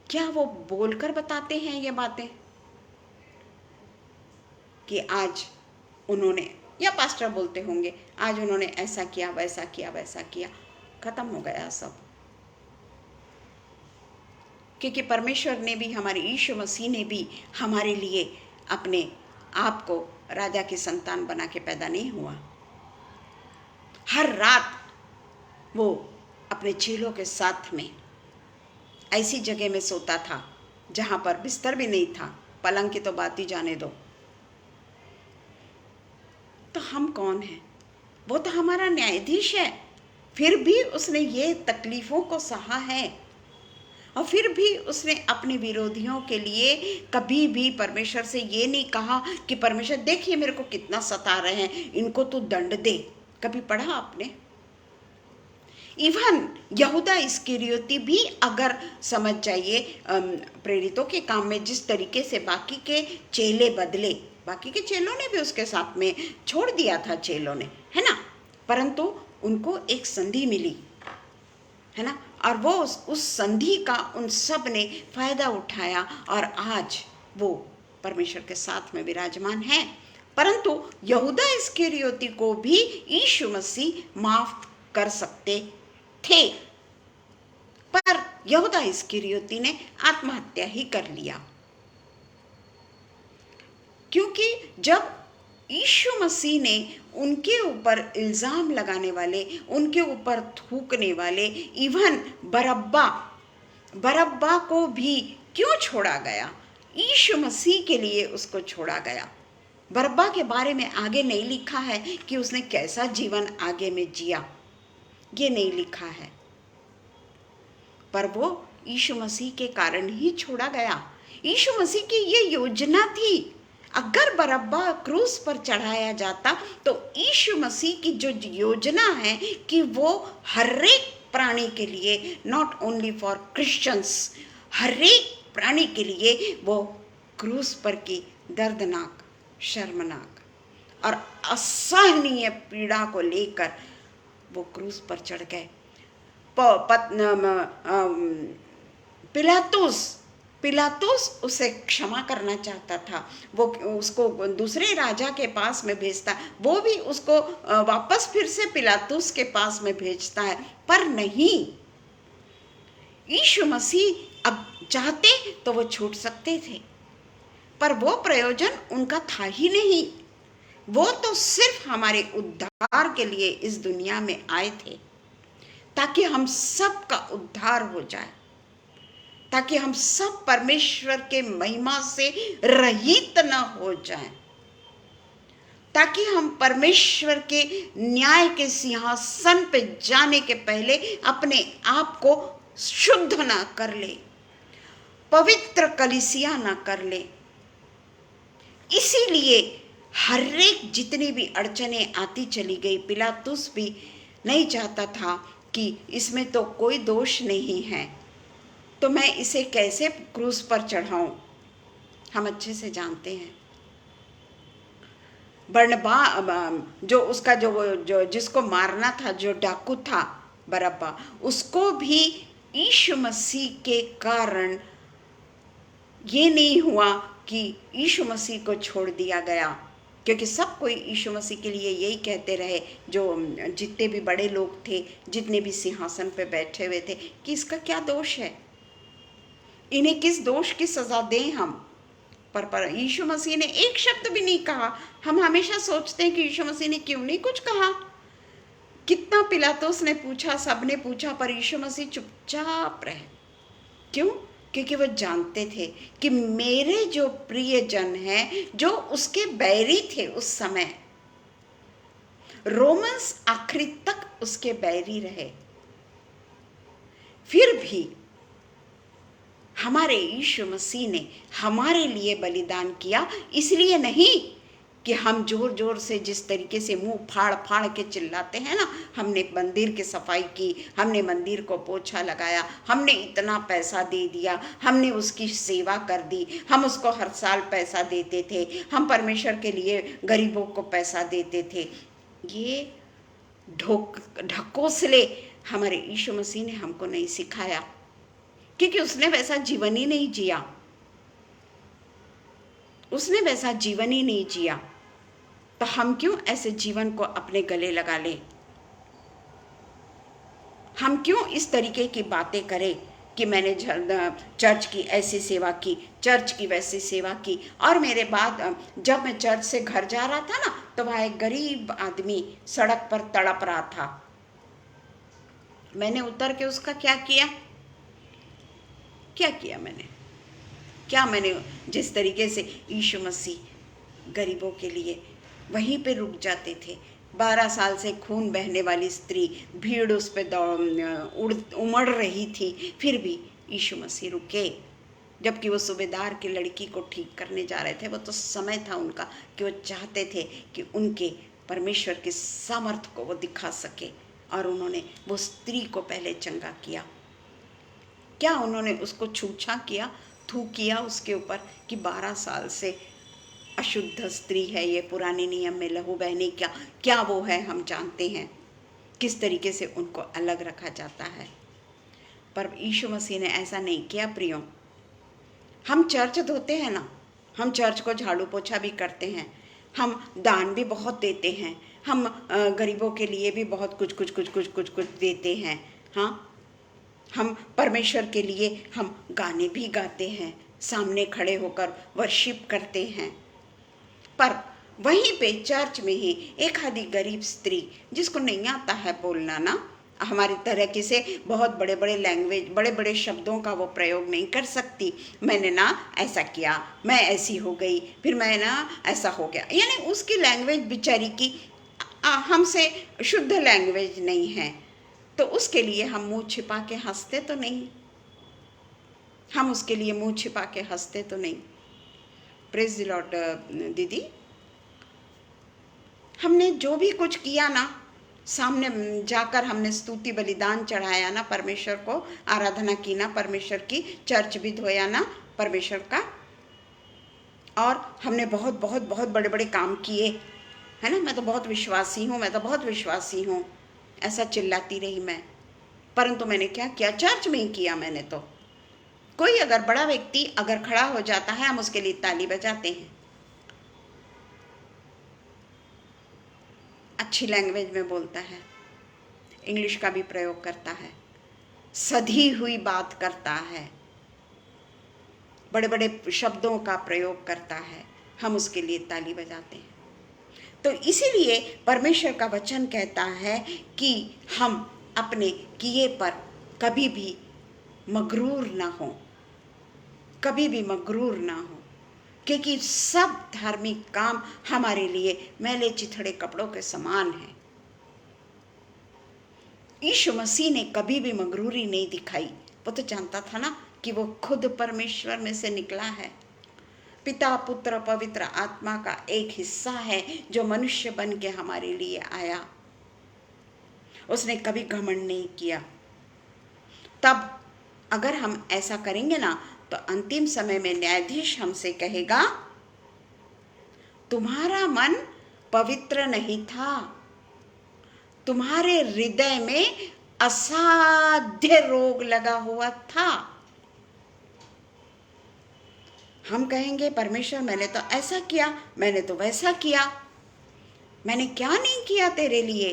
क्या वो बोलकर बताते हैं ये बातें कि आज उन्होंने, या पास्टर बोलते होंगे आज उन्होंने ऐसा किया वैसा किया वैसा किया, खत्म हो गया सब। क्योंकि परमेश्वर ने भी, हमारे यीशु मसीह ने भी हमारे लिए अपने आप को राजा की संतान बना के पैदा नहीं हुआ। हर रात वो अपने चेलों के साथ में ऐसी जगह में सोता था जहाँ पर बिस्तर भी नहीं था, पलंग की तो बात ही जाने दो। तो हम कौन हैं? वो तो हमारा न्यायाधीश है, फिर भी उसने ये तकलीफ़ों को सहा है और फिर भी उसने अपने विरोधियों के लिए कभी भी परमेश्वर से ये नहीं कहा कि परमेश्वर देखिए मेरे को कितना सता रहे हैं, इनको तो दंड दे। कभी पढ़ा आपने? इवन यहूदा इस्करियोती भी अगर समझ जाइए प्रेरितों के काम में जिस तरीके से बाकी के चेले बदले, बाकी के चेलों ने भी उसके साथ में छोड़ दिया था चेलों ने, है ना, परंतु उनको एक संधि मिली, है ना, और वो उस संधि का उन सब ने फायदा उठाया और आज वो परमेश्वर के साथ में विराजमान है। परंतु यहूदा इस्करियोती को भी यीशु मसीह माफ कर सकते थे, पर यहूदा इस्करियोती ने आत्महत्या ही कर लिया, क्योंकि जब यीशु मसीह ने उनके ऊपर इल्ज़ाम लगाने वाले, उनके ऊपर थूकने वाले, इवन बरब्बा को भी क्यों छोड़ा गया? यीशु मसीह के लिए उसको छोड़ा गया। बरब्बा के बारे में आगे नहीं लिखा है कि उसने कैसा जीवन आगे में जिया, ये नहीं लिखा है, पर वो यीशु मसीह के कारण ही छोड़ा गया। यीशु मसीह की ये योजना थी। अगर बरब्बा क्रूस पर चढ़ाया जाता तो यीशु मसीह की जो योजना है कि वो हर एक प्राणी के लिए, नॉट ओनली फॉर क्रिश्चियंस, हर एक प्राणी के लिए वो क्रूस पर की दर्दनाक, शर्मनाक और असहनीय पीड़ा को लेकर वो क्रूस पर चढ़ गए। पिलातुस उसे क्षमा करना चाहता था, वो उसको दूसरे राजा के पास में भेजता, वो भी उसको वापस फिर से पिलातुस के पास में भेजता है, पर नहीं, यीशु मसीह अब चाहते तो वो छूट सकते थे, पर वो प्रयोजन उनका था ही नहीं। वो तो सिर्फ हमारे उद्धार के लिए इस दुनिया में आए थे, ताकि हम सब का उद्धार हो जाए, ताकि हम सब परमेश्वर के महिमा से रहित न हो जाएं, ताकि हम परमेश्वर के न्याय के सिंहासन पे जाने के पहले अपने आप को शुद्ध ना कर ले, पवित्र कलीसिया ना कर ले। इसीलिए हर एक जितनी भी अड़चने आती चली गई, पिलातुस भी नहीं चाहता था कि इसमें तो कोई दोष नहीं है, तो मैं इसे कैसे क्रूस पर चढ़ाऊं। हम अच्छे से जानते हैं बरनबा जो उसका जो जिसको मारना था, जो डाकू था बरब्बा, उसको भी यीशु मसीह के कारण ये नहीं हुआ कि यीशु मसीह को छोड़ दिया गया, क्योंकि सब कोई यीशु मसीह के लिए यही कहते रहे, जो जितने भी बड़े लोग थे, जितने भी सिंहासन पे बैठे हुए थे, कि इसका क्या दोष है, इन्हें किस दोष की सज़ा दें हम। पर यीशु मसीह ने एक शब्द भी नहीं कहा। हम हमेशा सोचते हैं कि यीशु मसीह ने क्यों नहीं कुछ कहा। कितना पिलातुस ने पूछा, सब ने पूछा, पर यीशु मसीह चुपचाप रहे। क्यों? क्योंकि वो जानते थे कि मेरे जो प्रियजन हैं, जो उसके बैरी थे उस समय, रोमन्स आखिरी तक उसके बैरी रहे, फिर भी हमारे यीशु मसीह ने हमारे लिए बलिदान किया। इसलिए नहीं कि हम जोर जोर से जिस तरीके से मुंह फाड़ फाड़ के चिल्लाते हैं ना, हमने मंदिर की सफाई की, हमने मंदिर को पोछा लगाया, हमने इतना पैसा दे दिया, हमने उसकी सेवा कर दी, हम उसको हर साल पैसा देते थे, हम परमेश्वर के लिए गरीबों को पैसा देते थे। ये ढकोसले हमारे यीशु मसीह ने हमको नहीं सिखाया, क्योंकि उसने वैसा जीवन ही नहीं जिया। उसने वैसा जीवन ही नहीं जिया, तो हम क्यों ऐसे जीवन को अपने गले लगा लें? हम क्यों इस तरीके की बातें करें कि मैंने चर्च की ऐसी सेवा की, चर्च की वैसी सेवा की। और मेरे बाद जब मैं चर्च से घर जा रहा था ना, तो वहाँ एक गरीब आदमी सड़क पर तड़प रहा था। मैंने उतर के उसका क्या किया मैंने, जिस तरीके से यीशु मसीह गरीबों के लिए वहीं पे रुक जाते थे। 12 साल से खून बहने वाली स्त्री, भीड़ उस पर उमड़ रही थी, फिर भी यीशु मसीह रुके। जबकि वो सूबेदार की लड़की को ठीक करने जा रहे थे। वो तो समय था उनका कि वो चाहते थे कि उनके परमेश्वर के सामर्थ्य को वो दिखा सके, और उन्होंने वो स्त्री को पहले चंगा किया। क्या उन्होंने उसको छूछा किया, थू किया उसके ऊपर कि 12 साल से अशुद्ध स्त्री है, ये पुराने नियम में लहू बहने क्या वो है। हम जानते हैं किस तरीके से उनको अलग रखा जाता है, पर यीशु मसीह ने ऐसा नहीं किया। प्रियो, हम चर्च धोते हैं ना, हम चर्च को झाड़ू पोछा भी करते हैं, हम दान भी बहुत देते हैं, हम गरीबों के लिए भी बहुत कुछ देते हैं। हाँ, हम परमेश्वर के लिए हम गाने भी गाते हैं, सामने खड़े होकर वर्शिप करते हैं। पर वहीं पे चर्च में ही एक आधी गरीब स्त्री जिसको नहीं आता है बोलना ना, हमारी तरह की से बहुत बड़े बड़े लैंग्वेज, बड़े बड़े शब्दों का वो प्रयोग नहीं कर सकती। मैंने ना ऐसा किया, मैं ऐसी हो गई, फिर मैं ना ऐसा हो गया, यानी उसकी लैंग्वेज बेचारी की हमसे शुद्ध लैंग्वेज नहीं है। तो उसके लिए हम मुंह छिपा के हंसते तो नहीं, हम उसके लिए मुंह छिपा के हंसते तो नहीं। प्रेज द लॉर्ड दीदी, हमने जो भी कुछ किया ना, सामने जाकर हमने स्तुति बलिदान चढ़ाया ना, परमेश्वर को आराधना की ना, परमेश्वर की चर्च भी धोया ना परमेश्वर का, और हमने बहुत बहुत बहुत बड़े बड़े काम किए, है ना। मैं तो बहुत विश्वासी हूँ, मैं तो बहुत विश्वासी हूँ, ऐसा चिल्लाती रही मैं। परंतु मैंने क्या किया, चर्च में ही किया मैंने तो। कोई अगर बड़ा व्यक्ति अगर खड़ा हो जाता है, हम उसके लिए ताली बजाते हैं, अच्छी लैंग्वेज में बोलता है, इंग्लिश का भी प्रयोग करता है, सधी हुई बात करता है, बड़े बड़े शब्दों का प्रयोग करता है, हम उसके लिए ताली बजाते हैं। तो इसीलिए परमेश्वर का वचन कहता है कि हम अपने किए पर कभी भी मगरूर ना हो, कभी भी मगरूर ना हो, क्योंकि सब धार्मिक काम हमारे लिए मैले चिथड़े कपड़ों के समान है। यीशु मसीह ने कभी भी मगरूरी नहीं दिखाई। वो तो जानता था ना कि वो खुद परमेश्वर में से निकला है, पिता पुत्र पवित्र आत्मा का एक हिस्सा है जो मनुष्य बन के हमारे लिए आया। उसने कभी घमंड नहीं किया। तब अगर हम ऐसा करेंगे ना, तो अंतिम समय में न्यायाधीश हमसे कहेगा, तुम्हारा मन पवित्र नहीं था, तुम्हारे हृदय में असाध्य रोग लगा हुआ था। हम कहेंगे, परमेश्वर मैंने तो ऐसा किया, मैंने तो वैसा किया, मैंने क्या नहीं किया तेरे लिए।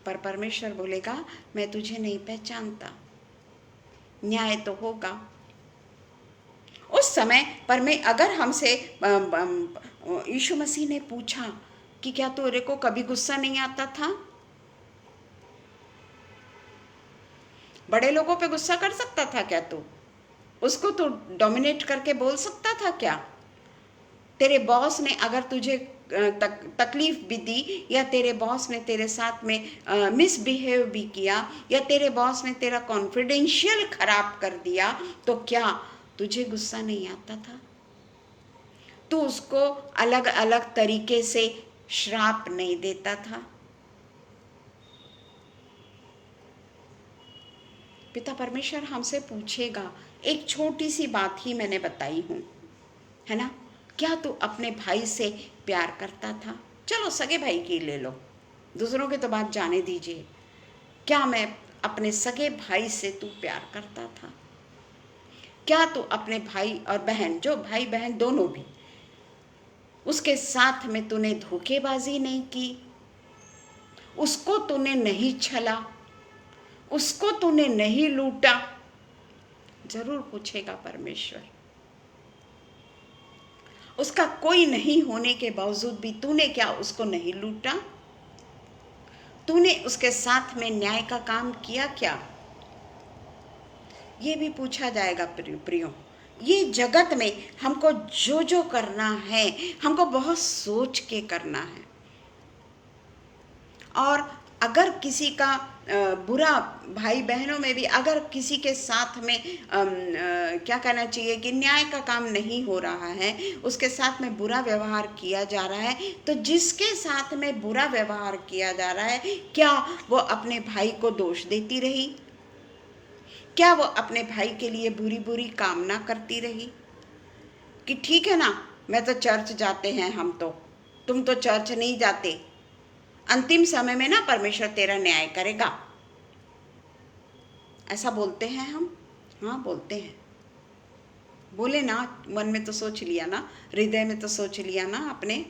पर परमेश्वर बोलेगा, मैं तुझे नहीं पहचानता। न्याय तो होगा उस समय पर। मैं अगर हमसे यीशु मसीह ने पूछा कि क्या तेरे को कभी गुस्सा नहीं आता था? बड़े लोगों पे गुस्सा कर सकता था क्या तू? उसको तो डोमिनेट करके बोल सकता था क्या? तेरे बॉस ने अगर तुझे तकलीफ भी दी, या तेरे बॉस ने तेरे साथ में मिसबिहेव भी किया, या तेरे बॉस ने तेरा कॉन्फिडेंशियल खराब कर दिया, तो क्या तुझे गुस्सा नहीं आता था? तू उसको अलग अलग तरीके से श्राप नहीं देता था? पिता परमेश्वर हमसे पूछेगा। एक छोटी सी बात ही मैंने बताई हूँ, है ना। क्या तू अपने भाई से प्यार करता था? चलो सगे भाई की ले लो, दूसरों की तो बात जाने दीजिए। क्या मैं अपने सगे भाई से तू प्यार करता था? क्या तू अपने भाई और बहन, जो भाई बहन दोनों भी, उसके साथ में तूने धोखेबाजी नहीं की, उसको तूने नहीं छला, उसको तूने नहीं लूटा? जरूर पूछेगा परमेश्वर। उसका कोई नहीं होने के बावजूद भी तूने क्या उसको नहीं लूटा? तूने उसके साथ में न्याय का काम किया क्या? ये भी पूछा जाएगा प्रियो। ये जगत में हमको जो जो करना है, हमको बहुत सोच के करना है। और अगर किसी का बुरा, भाई बहनों में भी अगर किसी के साथ में क्या कहना चाहिए कि न्याय का काम नहीं हो रहा है, उसके साथ में बुरा व्यवहार किया जा रहा है, तो जिसके साथ में बुरा व्यवहार किया जा रहा है, क्या वो अपने भाई को दोष देती रही? क्या वो अपने भाई के लिए बुरी बुरी कामना करती रही कि ठीक है ना, मैं तो चर्च जाते हैं हम तो, तुम तो चर्च नहीं जाते, अंतिम समय में ना परमेश्वर तेरा न्याय करेगा? ऐसा बोलते हैं हम? हाँ बोलते हैं। बोले ना, मन में तो सोच लिया ना, हृदय में तो सोच लिया ना अपने।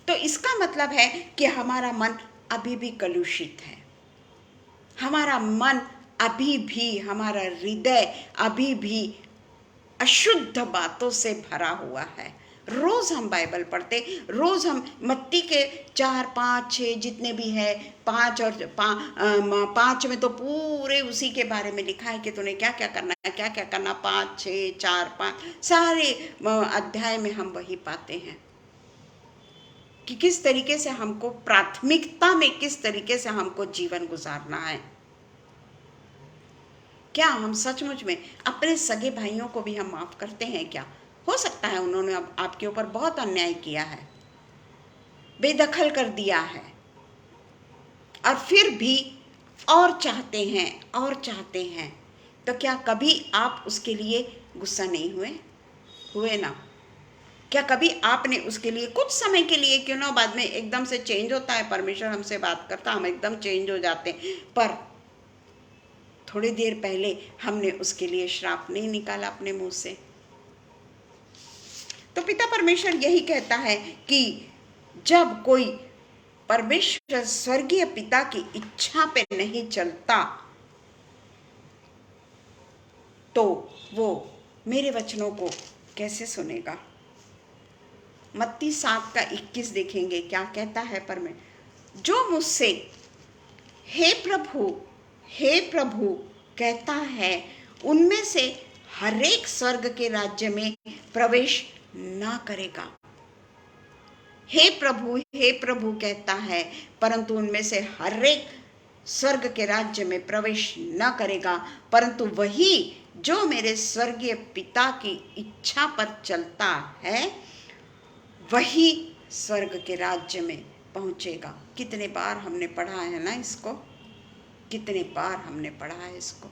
तो इसका मतलब है कि हमारा मन अभी भी कलुषित है, हमारा मन अभी भी, हमारा हृदय अभी भी अशुद्ध बातों से भरा हुआ है। रोज हम बाइबल पढ़ते, रोज हम मत्ती के 4, 5, 6 जितने भी है, 5 और 5 में तो पूरे उसी के बारे में लिखा है कि तूने क्या क्या करना है, क्या क्या करना। 5, 6, 4, 5 सारे अध्याय में हम वही पाते हैं कि किस तरीके से हमको प्राथमिकता में, किस तरीके से हमको जीवन गुजारना है। क्या हम सचमुच में अपने सगे भाइयों को भी हम माफ करते हैं क्या? हो सकता है उन्होंने अब आपके ऊपर बहुत अन्याय किया है, बेदखल कर दिया है, और फिर भी और चाहते हैं और चाहते हैं, तो क्या कभी आप उसके लिए गुस्सा नहीं हुए ना? क्या कभी आपने उसके लिए कुछ समय के लिए क्यों ना, बाद में एकदम से चेंज होता है, परमेश्वर हमसे बात करता, हम एकदम चेंज हो जाते हैं, पर थोड़ी देर पहले हमने उसके लिए श्राप नहीं निकाला अपने मुंह से। तो पिता परमेश्वर यही कहता है कि जब कोई परमेश्वर स्वर्गीय पिता की इच्छा पे नहीं चलता, तो वो मेरे वचनों को कैसे सुनेगा? मत्ती 7:21 देखेंगे, क्या कहता है परमेश्वर? जो मुझसे हे प्रभु कहता है, उनमें से हरेक स्वर्ग के राज्य में प्रवेश ना करेगा। हे प्रभु कहता है, परंतु उनमें से हरेक स्वर्ग के राज्य में प्रवेश न करेगा, परंतु वही जो मेरे स्वर्गीय पिता की इच्छा पर चलता है, वही स्वर्ग के राज्य में पहुंचेगा। कितने बार हमने पढ़ा है ना इसको, कितने बार हमने पढ़ा है इसको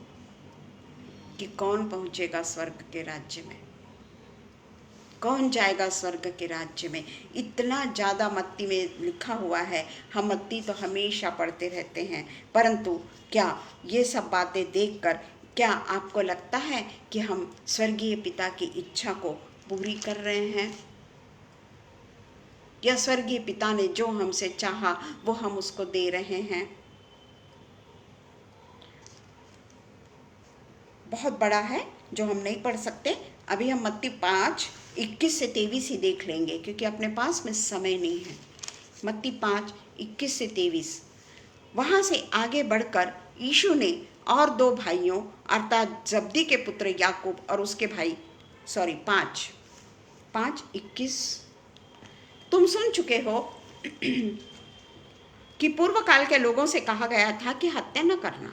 कि कौन पहुंचेगा स्वर्ग के राज्य में, कौन जाएगा स्वर्ग के राज्य में। इतना ज़्यादा मत्ती में लिखा हुआ है, हम मत्ती तो हमेशा पढ़ते रहते हैं, परंतु क्या ये सब बातें देखकर क्या आपको लगता है कि हम स्वर्गीय पिता की इच्छा को पूरी कर रहे हैं? या स्वर्गीय पिता ने जो हमसे चाहा वो हम उसको दे रहे हैं? बहुत बड़ा है जो हम नहीं पढ़ सकते। अभी हम मत्ती 5:21 से 23 ही देख लेंगे, क्योंकि अपने पास में समय नहीं है। मत्ती 5:21 से 23। वहाँ से आगे बढ़कर यीशु ने और 2 भाइयों अर्थात जब्दी के पुत्र याकूब और उसके भाई 5:21 तुम सुन चुके हो कि पूर्व काल के लोगों से कहा गया था कि हत्या न करना,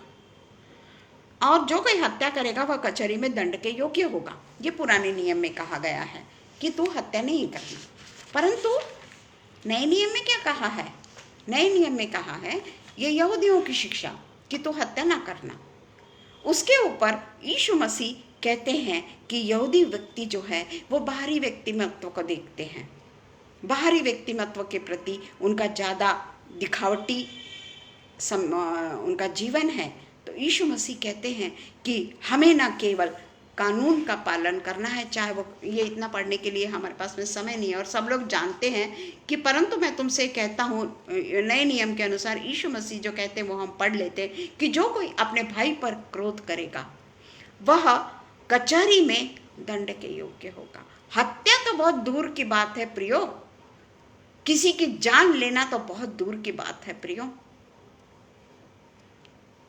और जो कोई हत्या करेगा वह कचहरी में दंड के योग्य होगा। ये पुराने नियम में कहा गया है कि तू हत्या नहीं करना। परंतु नए नियम में क्या कहा है? नए नियम में कहा है ये यहूदियों की शिक्षा कि तू हत्या ना करना। उसके ऊपर यीशु मसीह कहते हैं कि यहूदी व्यक्ति जो है वो बाहरी व्यक्तिमत्व को देखते हैं, बाहरी व्यक्तिमत्व के प्रति उनका ज़्यादा दिखावटी उनका जीवन है। तो यीशु मसीह कहते हैं कि हमें न केवल कानून का पालन करना है, चाहे वो ये इतना पढ़ने के लिए हमारे पास में समय नहीं है और सब लोग जानते हैं कि परंतु मैं तुमसे कहता हूँ नए नियम के अनुसार यीशु मसीह जो कहते हैं वो हम पढ़ लेते हैं कि जो कोई अपने भाई पर क्रोध करेगा वह कचहरी में दंड के योग्य होगा। हत्या तो बहुत दूर की बात है प्रियो, किसी की जान लेना तो बहुत दूर की बात है प्रियो।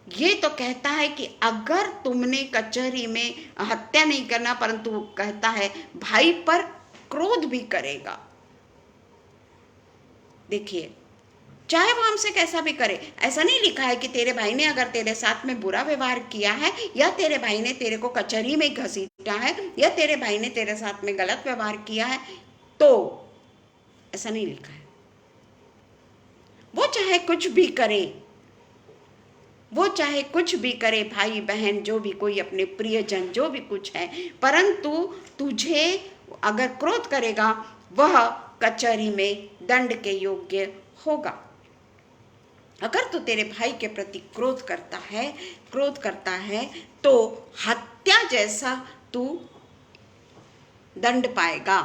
ये तो कहता है कि अगर तुमने कचहरी में हत्या नहीं करना, परंतु वो कहता है भाई पर क्रोध भी करेगा। देखिए, चाहे वो हमसे कैसा भी करे, ऐसा नहीं लिखा है कि तेरे भाई ने अगर तेरे साथ में बुरा व्यवहार किया है या तेरे भाई ने तेरे को कचहरी में घसीटा है या तेरे भाई ने तेरे साथ में गलत व्यवहार किया है, तो ऐसा नहीं लिखा है। वो चाहे कुछ भी करे, वो चाहे कुछ भी करे, भाई बहन जो भी कोई अपने प्रियजन जो भी कुछ है, परंतु तुझे अगर क्रोध करेगा वह कचहरी में दंड के योग्य होगा। अगर तू तेरे भाई के प्रति क्रोध करता है तो हत्या जैसा तू दंड पाएगा।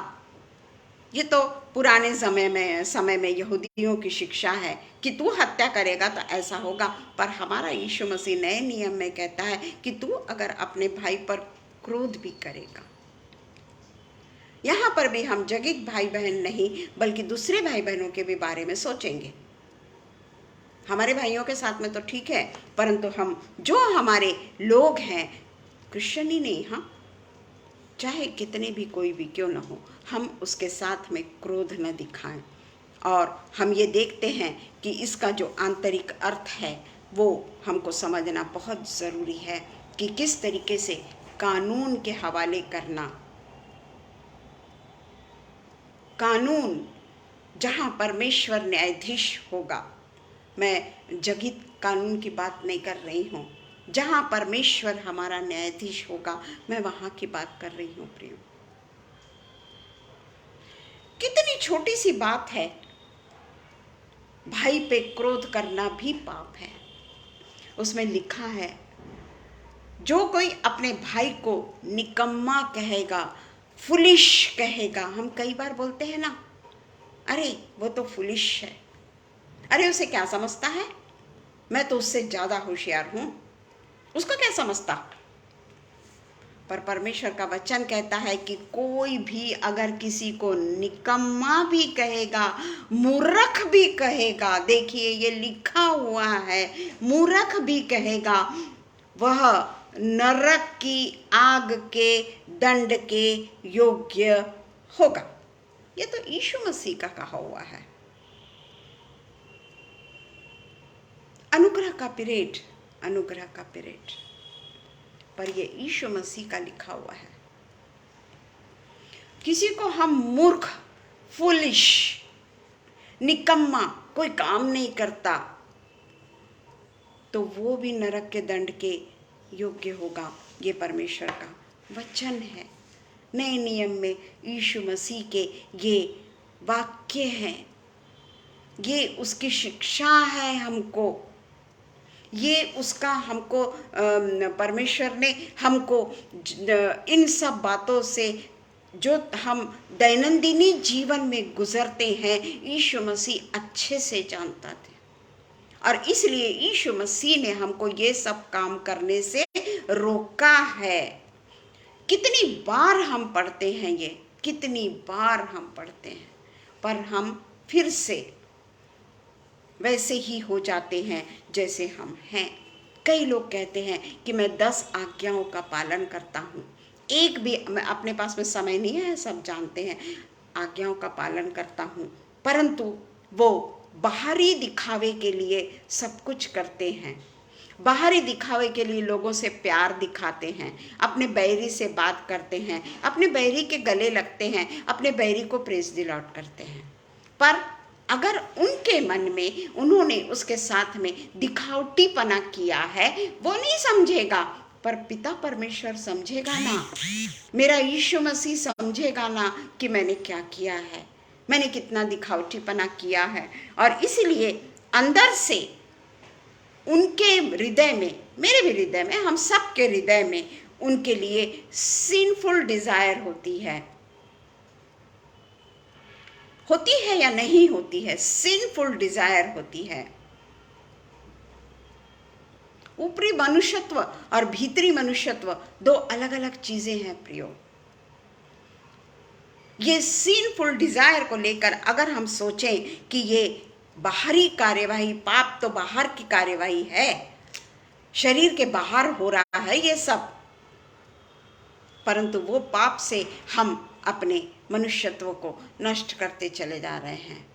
ये तो पुराने समय में यहूदियों की शिक्षा है कि तू हत्या करेगा तो ऐसा होगा, पर हमारा यीशु मसीह नए नियम में कहता है कि तू अगर अपने भाई पर क्रोध भी करेगा। यहाँ पर भी हम जगत भाई बहन नहीं बल्कि दूसरे भाई बहनों के भी बारे में सोचेंगे। हमारे भाइयों के साथ में तो ठीक है, परंतु हम जो हमारे लोग हैं, क्रिश्चियन ही नहीं, हाँ, चाहे कितने भी कोई भी क्यों न हो, हम उसके साथ में क्रोध न दिखाएं। और हम ये देखते हैं कि इसका जो आंतरिक अर्थ है वो हमको समझना बहुत ज़रूरी है कि किस तरीके से कानून के हवाले करना। कानून जहाँ परमेश्वर न्यायाधीश होगा, मैं जगत कानून की बात नहीं कर रही हूँ, जहाँ परमेश्वर हमारा न्यायाधीश होगा मैं वहाँ की बात कर रही हूँ प्रियो। कितनी छोटी सी बात है, भाई पे क्रोध करना भी पाप है। उसमें लिखा है जो कोई अपने भाई को निकम्मा कहेगा, फुलिश कहेगा। हम कई बार बोलते हैं ना, अरे वो तो फुलिश है, अरे उसे क्या समझता है, मैं तो उससे ज़्यादा होशियार हूँ, उसको क्या समझता। पर परमेश्वर का वचन कहता है कि कोई भी अगर किसी को निकम्मा भी कहेगा, मूर्ख भी कहेगा, देखिए ये लिखा हुआ है, मूर्ख भी कहेगा, वह नरक की आग के दंड के योग्य होगा। ये तो यीशु मसीह का कहा हुआ है। अनुग्रह का पीरियड पर ये यीशु मसीह का लिखा हुआ है। किसी को हम मूर्ख, फुलिश, निकम्मा, कोई काम नहीं करता, तो वो भी नरक के दंड के योग्य होगा। ये परमेश्वर का वचन है। नए नियम में यीशु मसीह के ये वाक्य हैं, ये उसकी शिक्षा है हमको, ये उसका हमको परमेश्वर ने हमको इन सब बातों से जो हम दैनंदिनी जीवन में गुजरते हैं यीशु मसीह अच्छे से जानता थे, और इसलिए यीशु मसीह ने हमको ये सब काम करने से रोका है। कितनी बार हम पढ़ते हैं ये, कितनी बार हम पढ़ते हैं, पर हम फिर से वैसे ही हो जाते हैं जैसे हम हैं। कई लोग कहते हैं कि मैं 10 आज्ञाओं का पालन करता हूँ, एक भी मैं अपने पास में समय नहीं है, सब जानते हैं, आज्ञाओं का पालन करता हूँ, परंतु वो बाहरी दिखावे के लिए सब कुछ करते हैं। बाहरी दिखावे के लिए लोगों से प्यार दिखाते हैं, अपने बैरी से बात करते हैं, अपने बैरी के गले लगते हैं, अपने बैरी को प्रेज द लॉर्ड करते हैं। पर अगर उनके मन में उन्होंने उसके साथ में दिखावटीपना किया है, वो नहीं समझेगा, पर पिता परमेश्वर समझेगा ना, मेरा यीशु मसीह समझेगा ना कि मैंने क्या किया है, मैंने कितना दिखावटीपना किया है। और इसलिए अंदर से उनके हृदय में, मेरे भी हृदय में, हम सब के हृदय में उनके लिए सिनफुल डिजायर होती है या नहीं होती है? सिनफुल डिजायर होती है। ऊपरी मनुष्यत्व और भीतरी मनुष्यत्व दो अलग अलग चीजें हैं प्रियो। ये सिनफुल डिजायर को लेकर अगर हम सोचें कि ये बाहरी कार्यवाही, पाप तो बाहर की कार्यवाही है, शरीर के बाहर हो रहा है ये सब, परंतु वो पाप से हम अपने मनुष्यत्व को नष्ट करते चले जा रहे हैं।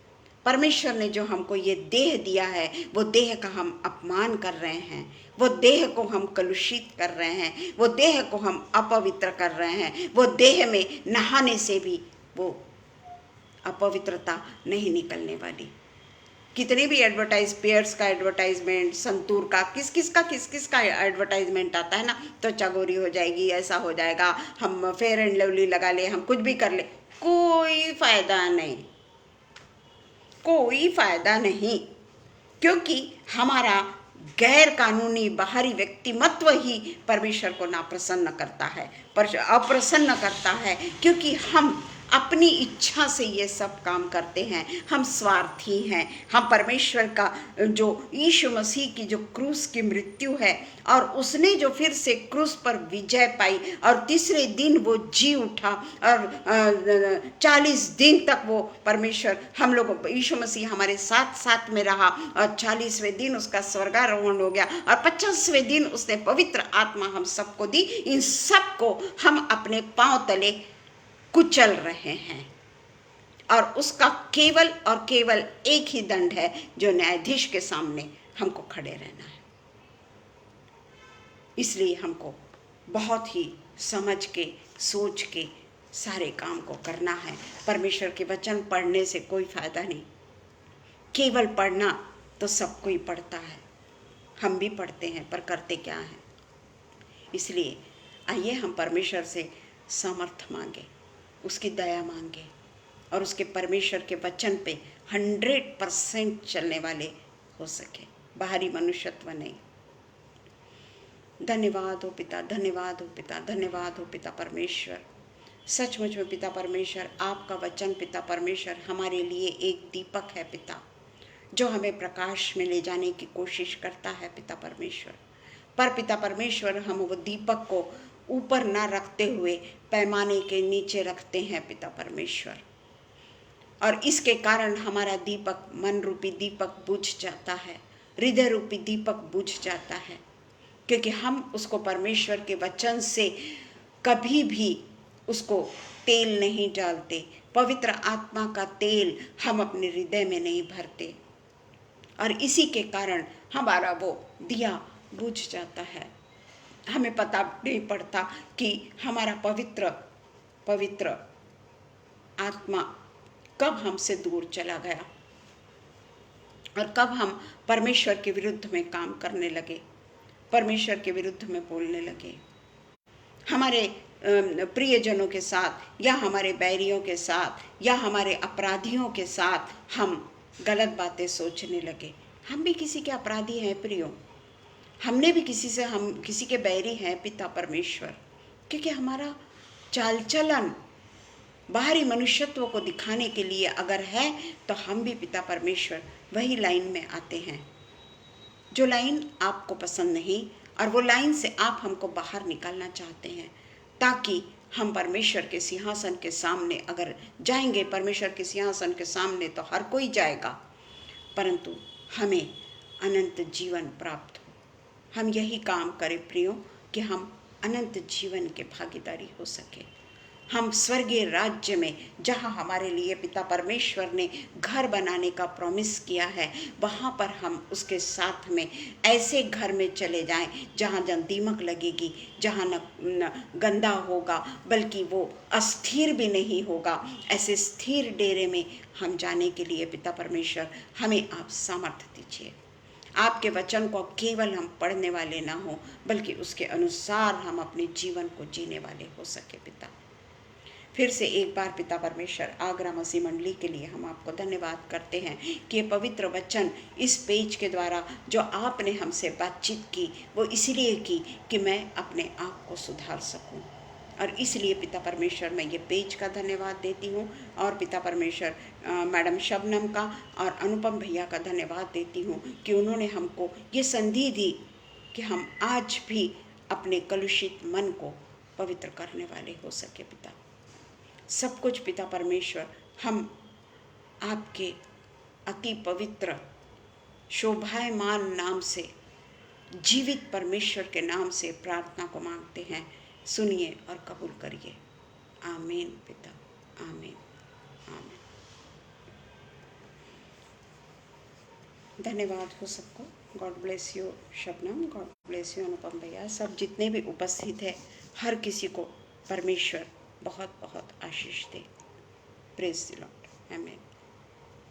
परमेश्वर ने जो हमको ये देह दिया है, वो देह का हम अपमान कर रहे हैं, वो देह को हम कलुषित कर रहे हैं, वो देह को हम अपवित्र कर रहे हैं। वो देह में नहाने से भी वो अपवित्रता नहीं निकलने वाली। कितने भी एडवर्टाइज, पेयर्स का एडवर्टाइजमेंट, संतूर का, किस किस का एडवर्टाइजमेंट आता है ना, तो चगोरी हो जाएगी, ऐसा हो जाएगा, हम फेयर एंड लवली लगा ले, हम कुछ भी कर ले, कोई फायदा नहीं, कोई फायदा नहीं, क्योंकि हमारा गैर कानूनी बाहरी व्यक्तिमत्व ही परमेश्वर को नाप्रसन्न करता है, अप्रसन्न करता है, क्योंकि हम अपनी इच्छा से ये सब काम करते हैं। हम स्वार्थी हैं। हम परमेश्वर का जो यीशु मसीह की जो क्रूस की मृत्यु है और उसने जो फिर से क्रूस पर विजय पाई और तीसरे दिन वो जी उठा और 40 दिन तक वो परमेश्वर हम लोग, यीशु मसीह हमारे साथ साथ में रहा और 40वें दिन उसका स्वर्गारोहण हो गया और 50वें दिन उसने पवित्र आत्मा हम सबको दी। इन सब को हम अपने पांव तले कुचल रहे हैं और उसका केवल और केवल एक ही दंड है, जो न्यायाधीश के सामने हमको खड़े रहना है। इसलिए हमको बहुत ही समझ के, सोच के सारे काम को करना है। परमेश्वर के वचन पढ़ने से कोई फायदा नहीं। केवल पढ़ना तो सब कोई पढ़ता है, हम भी पढ़ते हैं, पर करते क्या हैं? इसलिए आइए हम परमेश्वर से सामर्थ मांगे, उसकी दया मांगे और उसके परमेश्वर के वचन पे 100% चलने वाले हो सके, बाहरी मनुष्यत्व नहीं। धन्यवाद हो पिता, धन्यवाद हो पिता, धन्यवाद हो पिता परमेश्वर। सचमुच में पिता परमेश्वर, आपका वचन पिता परमेश्वर हमारे लिए एक दीपक है पिता, जो हमें प्रकाश में ले जाने की कोशिश करता है पिता परमेश्वर। पर पिता परमेश्वर, हम वो दीपक को ऊपर ना रखते हुए पैमाने के नीचे रखते हैं पिता परमेश्वर, और इसके कारण हमारा दीपक, मन रूपी दीपक बुझ जाता है, हृदय रूपी दीपक बुझ जाता है, क्योंकि हम उसको परमेश्वर के वचन से कभी भी उसको तेल नहीं डालते, पवित्र आत्मा का तेल हम अपने हृदय में नहीं भरते, और इसी के कारण हमारा वो दिया बुझ जाता है। हमें पता नहीं पड़ता कि हमारा पवित्र आत्मा कब हमसे दूर चला गया और कब हम परमेश्वर के विरुद्ध में काम करने लगे, परमेश्वर के विरुद्ध में बोलने लगे, हमारे प्रियजनों के साथ या हमारे बैरियों के साथ या हमारे अपराधियों के साथ हम गलत बातें सोचने लगे। हम भी किसी के अपराधी हैं प्रियो, हमने भी हम किसी के बैरी हैं पिता परमेश्वर, क्योंकि हमारा चाल चलन बाहरी मनुष्यत्व को दिखाने के लिए अगर है तो हम भी पिता परमेश्वर वही लाइन में आते हैं, जो लाइन आपको पसंद नहीं, और वो लाइन से आप हमको बाहर निकालना चाहते हैं, ताकि हम परमेश्वर के सिंहासन के सामने अगर जाएंगे, परमेश्वर के सिंहासन के सामने तो हर कोई जाएगा, परंतु हमें अनंत जीवन प्राप्त हो। हम यही काम करें प्रियो कि हम अनंत जीवन के भागीदारी हो सके। हम स्वर्गीय राज्य में, जहाँ हमारे लिए पिता परमेश्वर ने घर बनाने का प्रॉमिस किया है, वहाँ पर हम उसके साथ में ऐसे घर में चले जाएं जहाँ न दीमक लगेगी, जहाँ न गंदा होगा, बल्कि वो अस्थिर भी नहीं होगा। ऐसे स्थिर डेरे में हम जाने के लिए पिता परमेश्वर हमें आप सामर्थ्य दीजिए। आपके वचन को केवल हम पढ़ने वाले ना हो, बल्कि उसके अनुसार हम अपने जीवन को जीने वाले हो सके पिता। फिर से एक बार पिता परमेश्वर आगरा मसीह मंडली के लिए हम आपको धन्यवाद करते हैं कि ये पवित्र वचन इस पेज के द्वारा जो आपने हमसे बातचीत की वो इसलिए की कि मैं अपने आप को सुधार सकूं। और इसलिए पिता परमेश्वर मैं ये पेज का धन्यवाद देती हूँ और पिता परमेश्वर मैडम शबनम का और अनुपम भैया का धन्यवाद देती हूँ कि उन्होंने हमको ये संधि दी कि हम आज भी अपने कलुषित मन को पवित्र करने वाले हो सके। पिता सब कुछ पिता परमेश्वर हम आपके अति पवित्र शोभायमान नाम से, जीवित परमेश्वर के नाम से प्रार्थना को मांगते हैं। सुनिए और कबूल करिए। आमीन पिता, आमीन, आमीन। धन्यवाद हो सबको। God bless you Shabnam, God bless you Anupam भैया, सब जितने भी उपस्थित है हर किसी को परमेश्वर बहुत बहुत आशीष दे। प्रेज द लॉर्ड, आमीन।